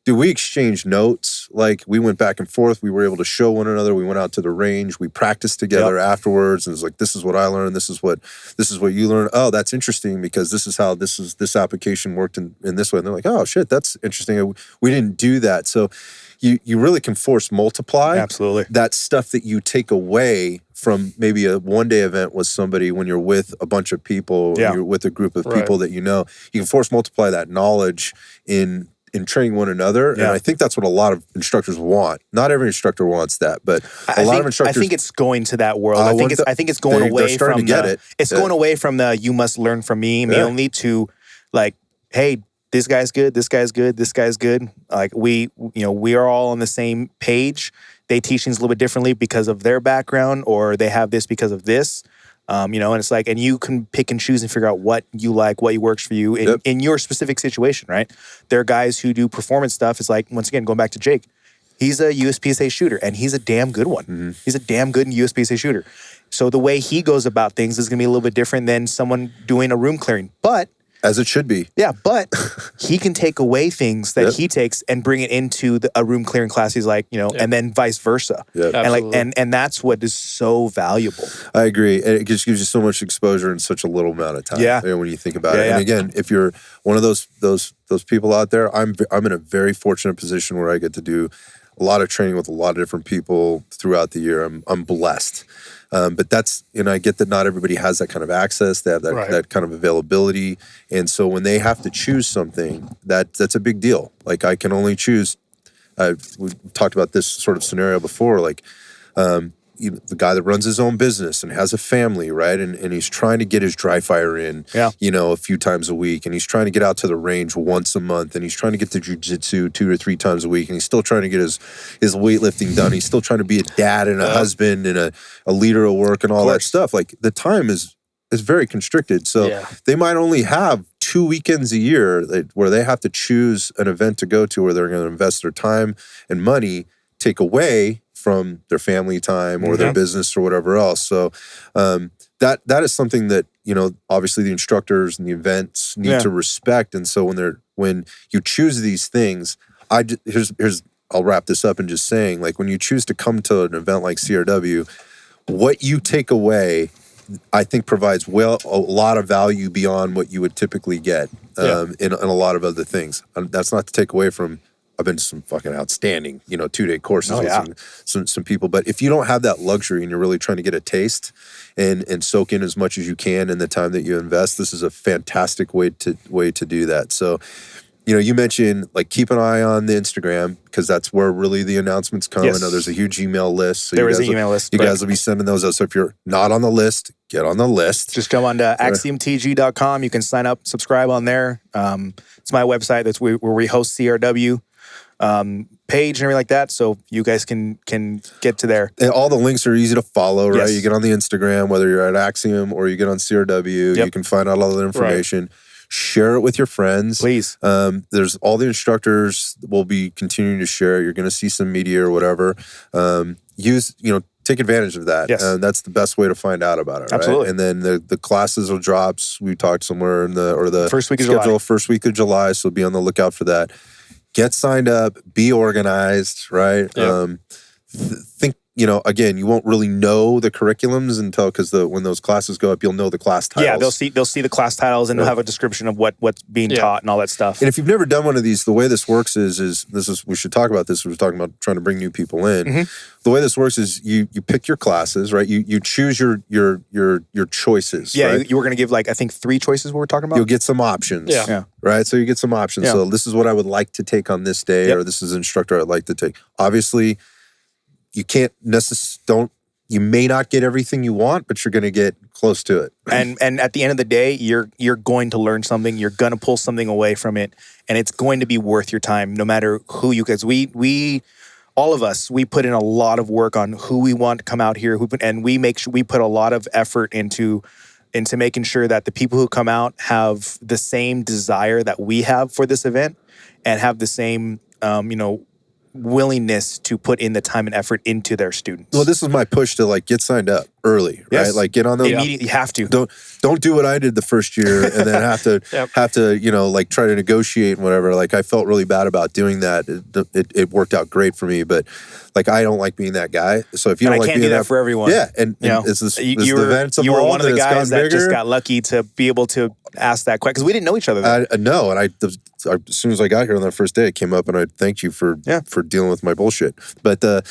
Dude, we exchanged notes. Like we went back and forth. We were able to show one another. We went out to the range. We practiced together afterwards. And it was like, this is what I learned. This is what you learned. Oh, that's interesting because this is how this application worked in this way. And they're like, oh shit, that's interesting. We didn't do that. So you really can force multiply. Absolutely. That stuff that you take away from maybe a one-day event with somebody when you're with a bunch of people, you're with a group of people that you know, you can force multiply that knowledge in training one another. And I think that's what a lot of instructors want. Not every instructor wants that, but a lot of instructors. I think it's going to that world. I think it's going away from it's going away from the you must learn from me only to like, hey, this guy's good, this guy's good, this guy's good. Like we are all on the same page. They teach things a little bit differently because of their background, or they have this because of this. And it's like, and you can pick and choose and figure out what you like, what works for you in your specific situation, right? There are guys who do performance stuff. It's like, once again, going back to Jake, he's a USPSA shooter, and he's a damn good one. He's a damn good USPSA shooter. So the way he goes about things is going to be a little bit different than someone doing a room clearing. But as it should be. Yeah, but he can take away things that he takes and bring it into a room clearing class. He's like, and then vice versa. And that's what is so valuable. I agree. And it just gives you so much exposure in such a little amount of time. Yeah. When you think about it. And again, if you're one of those people out there, I'm in a very fortunate position where I get to do a lot of training with a lot of different people throughout the year. I'm blessed. But that's, I get that not everybody has that kind of access. They have that kind of availability. And so when they have to choose something, that's a big deal. Like I can only choose, we talked about this sort of scenario before, like the guy that runs his own business and has a family, right? And he's trying to get his dry fire in, a few times a week. And he's trying to get out to the range once a month. And he's trying to get to jiu-jitsu 2 or 3 times a week. And he's still trying to get his weightlifting done. He's still trying to be a dad and a husband and a leader at work and all that stuff. Like the time is very constricted. So they might only have 2 weekends a year where they have to choose an event to go to where they're going to invest their time and money, take away from their family time or their business or whatever else. So that is something that, obviously the instructors and the events need to respect. And so when you choose these things, I'll wrap this up in just saying, like when you choose to come to an event like CRW, what you take away, I think provides a lot of value beyond what you would typically get in a lot of other things. That's not to take away from, I've been to some fucking outstanding, 2-day courses with some people. But if you don't have that luxury and you're really trying to get a taste and soak in as much as you can in the time that you invest, this is a fantastic way to do that. So, you mentioned like keep an eye on the Instagram because that's where really the announcements come. I know there's a huge email list. So there is an email list. You guys will be sending those out. So if you're not on the list, get on the list. Just jump on to axiomtg.com. You can sign up, subscribe on there. It's my website. That's where we host CRW. Page and everything like that, so you guys can get to there. And all the links are easy to follow, right? You get on the Instagram, whether you're at Axiom or you get on CRW, you can find out all the information. Share it with your friends. Please. There's all the instructors will be continuing to share. You're going to see some media or whatever. Take advantage of that. Yes. That's the best way to find out about it, Absolutely. Right? And then the classes will drop. We talked somewhere in the first week of schedule, July. First week of July, so be on the lookout for that. Get signed up, be organized, right? Yep. Think again, you won't really know the curriculums until, because when those classes go up, you'll know the class titles. Yeah, they'll see the class titles, and they'll have a description of what's being taught and all that stuff. And if you've never done one of these, the way this works is we should talk about this. We were talking about trying to bring new people in. Mm-hmm. The way this works is you pick your classes, right? You choose your choices. Yeah, right? you were going to give I think 3 choices. What we're talking about. You'll get some options. Yeah. Right. So you get some options. Yeah. So this is what I would like to take on this day, or this is an instructor I'd like to take. Obviously, you can't you may not get everything you want, but you're going to get close to it. And at the end of the day, you're going to learn something. You're going to pull something away from it, and it's going to be worth your time, no matter who you. Because we all of us, we put in a lot of work on who we want to come out here, and we make sure we put a lot of effort into making sure that the people who come out have the same desire that we have for this event, and have the same willingness to put in the time and effort into their students. Well, this is my push to get signed up early, right? Yes. Get on the immediately. You have to. Don't do what I did the first year and then have to try to negotiate and whatever. I felt really bad about doing that. It worked out great for me, but I don't like being that guy. So if you don't like being that for everyone, and it's this you were one of the guys that just got lucky to be able to ask that question, because we didn't know each other. No, and as soon as I got here on that first day, it came up, and I thanked you for dealing with my bullshit. But the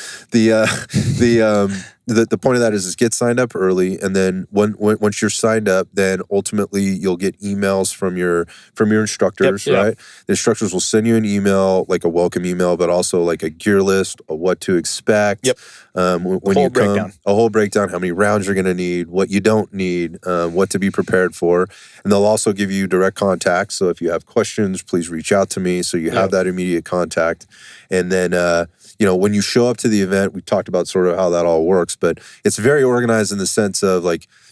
point of that is get signed up early, and then once you're signed up, then ultimately you'll get emails from your instructors, right? The instructors will send you an email, a welcome email, but also a gear list of what to expect. When you come, a whole breakdown, how many rounds you're going to need, what you don't need, what to be prepared for, and they'll also give you direct contact. So if you have questions, please reach out to me. So you have that immediate contact, and then when you show up to the event, we talked about sort of how that all works, but it's very organized in the sense of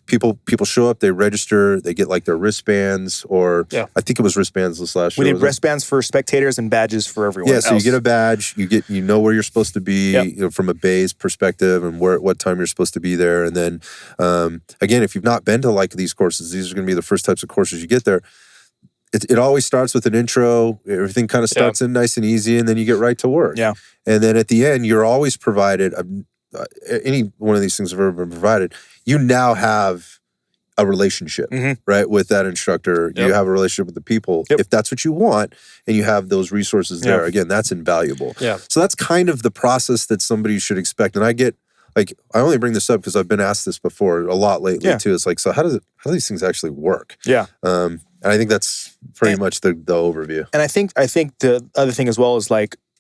people show up, they register, they get their wristbands, or I think it was wristbands this last year. We did wristbands for spectators and badges for everyone. Yeah, so you get a badge, you know where you're supposed to be from a bay's perspective, and what time you're supposed to be there. And then again, if you've not been to these courses, these are going to be the first types of courses you get there. It always starts with an intro. Everything kind of starts in nice and easy, and then you get right to work. Yeah. And then at the end, you're always provided, any one of these things have ever been provided, you now have a relationship, right, with that instructor. You have a relationship with the people. If that's what you want, and you have those resources there, again, that's invaluable. Yeah. So that's kind of the process that somebody should expect. And I get, I only bring this up because I've been asked this before a lot lately too. It's so how do these things actually work? Yeah. And I think that's pretty much the overview. And I think the other thing as well is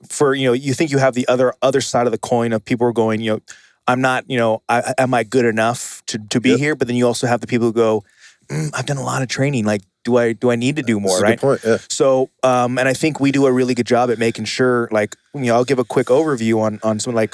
for you think you have the other side of the coin of people who are going, I'm not, am I good enough to be here? But then you also have the people who go, I've done a lot of training. Do I need to do more? Right. Good point. Yeah. So and I think we do a really good job at making sure I'll give a quick overview on something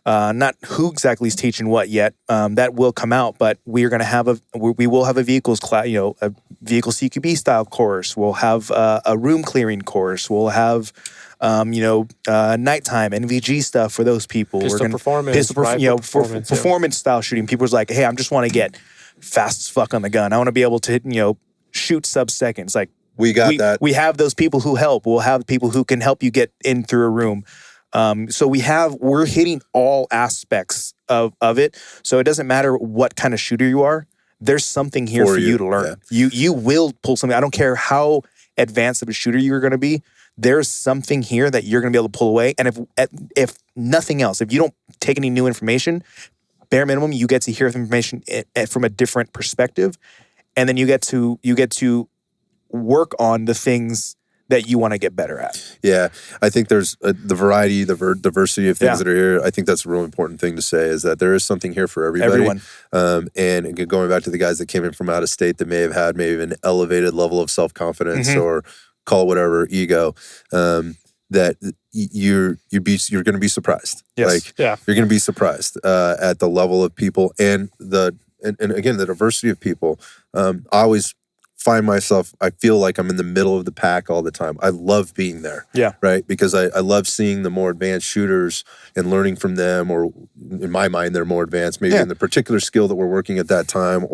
not who exactly is teaching what yet. That will come out, but we are going to we will have a vehicles class, a vehicle CQB style course. We'll have a room clearing course. We'll have, nighttime NVG stuff for those people. Performance style shooting. People's hey, I just want to get fast as fuck on the gun. I want to be able to, shoot sub seconds. We got that. We have those people who help. We'll have people who can help you get in through a room. So we're hitting all aspects of it. So it doesn't matter what kind of shooter you are. There's something here for you to learn. Yeah. You will pull something. I don't care how advanced of a shooter you're going to be. There's something here that you're going to be able to pull away. And if nothing else, if you don't take any new information, bare minimum, you get to hear information from a different perspective, and then you get to work on the things that you want to get better at. Yeah, I think there's the variety, the diversity of things that are here. I think that's a real important thing to say, is that there is something here for everybody. Everyone. And going back to the guys that came in from out of state that may have had maybe an elevated level of self-confidence or call it whatever, ego, that you're going to be surprised. Yes. You're going to be surprised at the level of people and again, the diversity of people. I always find myself, I feel like I'm in the middle of the pack all the time. I love being there. Yeah. Right? Because I love seeing the more advanced shooters and learning from them, or in my mind, they're more advanced, maybe in the particular skill that we're working at that time,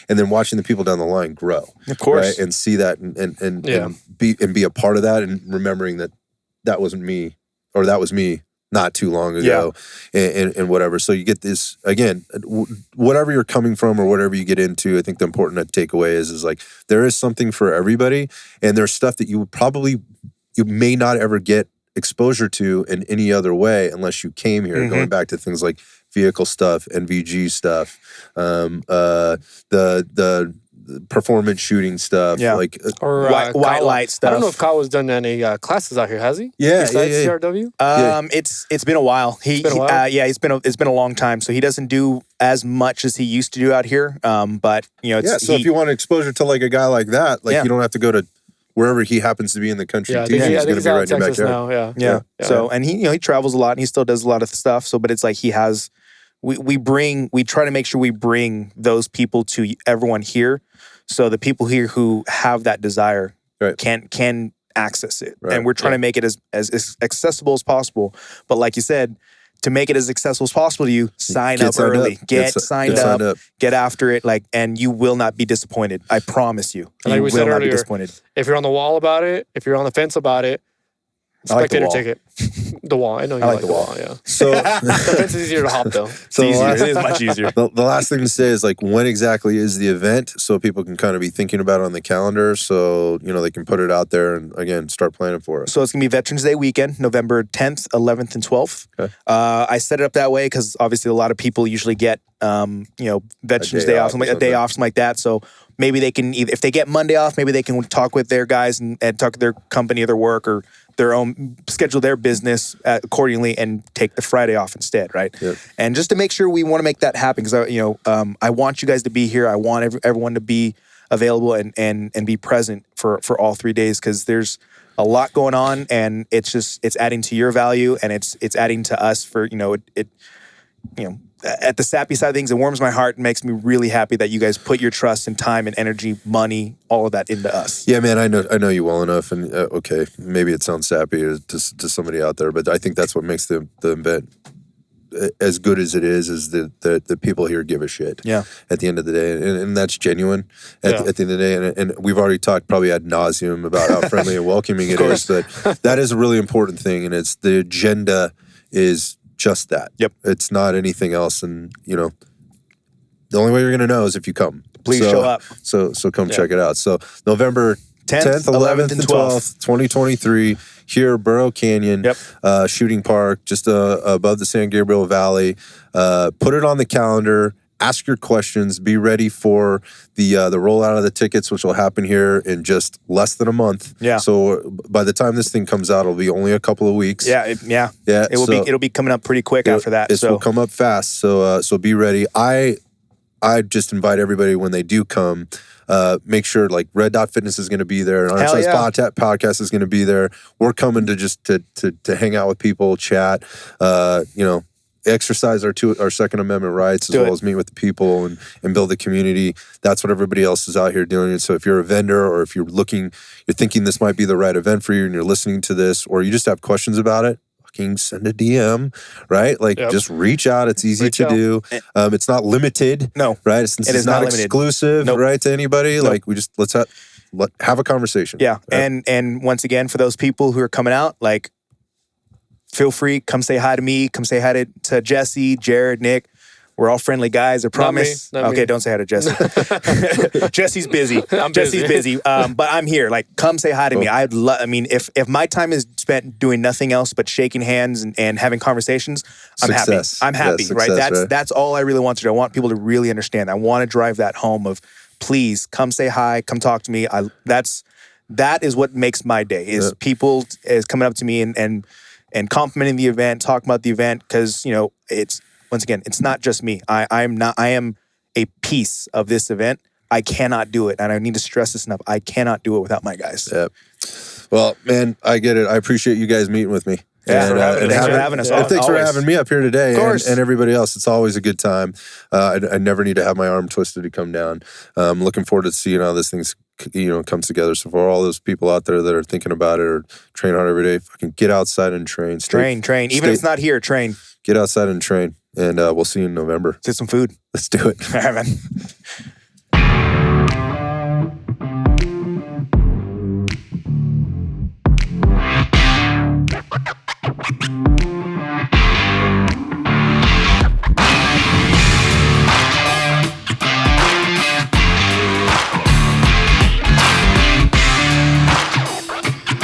and then watching the people down the line grow. Of course. Right? And see that and be a part of that, and remembering that wasn't me, or that was me not too long ago, and whatever. So you get this again, whatever you're coming from or whatever you get into. I think the important takeaway is like there is something for everybody, and there's stuff that you may not ever get exposure to in any other way unless you came here. Going back to things like vehicle stuff, NVG stuff, the performance shooting stuff, like or white light stuff. I don't know if Kyle has done any classes out here, has he? Yeah, besides CRW. It's been a while. It's been a long time. So he doesn't do as much as he used to do out here. But so if you want exposure to like a guy like that, like you don't have to go to wherever he happens to be in the country. Yeah, he's going to be right in your backyard. Now, yeah. So and he travels a lot and he still does a lot of stuff. So, but it's like he has. We try to make sure we bring those people to everyone here, so the people here who have that desire can access it, and we're trying to make it as accessible as possible. But like you said, to make it as accessible as possible to you, sign up early, get signed up, get after it, and you will not be disappointed. I promise you, like we said earlier, be disappointed. If you're on the wall about it, if you're on the fence about it, spectator ticket. The wall. I know you like the wall. Yeah. So the fence is easier to hop though. It is much easier. The last thing to say is like when exactly is the event, so people can kind of be thinking about it on the calendar, so they can put it out there and again start planning for it. So it's gonna be Veterans Day weekend, November 10th, 11th, and 12th. Okay. I set it up that way because obviously a lot of people usually get Veterans Day off, a day off, something like that. So maybe they can, if they get Monday off, maybe they can talk with their guys and talk to their company or their work or their own, schedule their business accordingly and take the Friday off instead, right? Yep. And just to make sure we want to make that happen because, I want you guys to be here. I want everyone to be available and be present for all 3 days because there's a lot going on and it's adding to your value and it's adding to us for, at the sappy side of things, it warms my heart and makes me really happy that you guys put your trust and time and energy, money, all of that into us. Yeah, man, I know you well enough, and okay, maybe it sounds sappy to somebody out there, but I think that's what makes the event as good as it is the people here give a shit. Yeah. At the end of the day, and that's genuine. At the end of the day, and we've already talked probably ad nauseum about how friendly and welcoming it is, but that is a really important thing, and it's the agenda is just that. Yep. It's not anything else. And, the only way you're going to know is if you come. Please show up. So come check it out. So November 10th, 11th, and 12th, 2023, here, Burrow Canyon, shooting park, just above the San Gabriel Valley. Put it on the calendar. Ask your questions. Be ready for the rollout of the tickets, which will happen here in just less than a month. Yeah. So by the time this thing comes out, it'll be only a couple of weeks. It'll be coming up pretty quick after that. It will come up fast. So be ready. I just invite everybody when they do come. Make sure like Red Dot Fitness is going to be there, and RSS podcast is going to be there. We're coming to just to hang out with people, chat. Exercise our Second Amendment rights as well as meet with the people and build a community. That's what everybody else is out here doing. And so if you're a vendor or if you're thinking this might be the right event for you and you're listening to this or you just have questions about it, fucking send a DM, right? Just reach out. It's easy to do. It's not limited. No. Right? It's not exclusive, right, to anybody. Nope. Like we just, let's have a conversation. Yeah. Right? And once again, for those people who are coming out, feel free, come say hi to me, come say hi to Jesse, Jared, Nick. We're all friendly guys, I promise. Not me. Okay, don't say hi to Jesse. Jesse's busy. Jesse's busy. But I'm here. Come say hi to me. If my time is spent doing nothing else but shaking hands and having conversations, I'm happy. I'm happy, right? That's all I really want to do. I want people to really understand. I want to drive that home of, please, come say hi, come talk to me. That is what makes my day, is people is coming up to me and complimenting the event, talking about the event, because it's, once again, it's not just me. I am a piece of this event. I cannot do it, and I need to stress this enough. I cannot do it without my guys. Yep. Well, man, I get it. I appreciate you guys meeting with me. Yeah, thanks for having us. Thanks for having me up here today, of course. And everybody else. It's always a good time. I never need to have my arm twisted to come down. I'm looking forward to seeing how this thing's comes together. So for all those people out there that are thinking about it or train hard every day, fucking get outside and train. Train. Even if it's not here, train. Get outside and train. And we'll see you in November. Get some food. Let's do it. All right, man.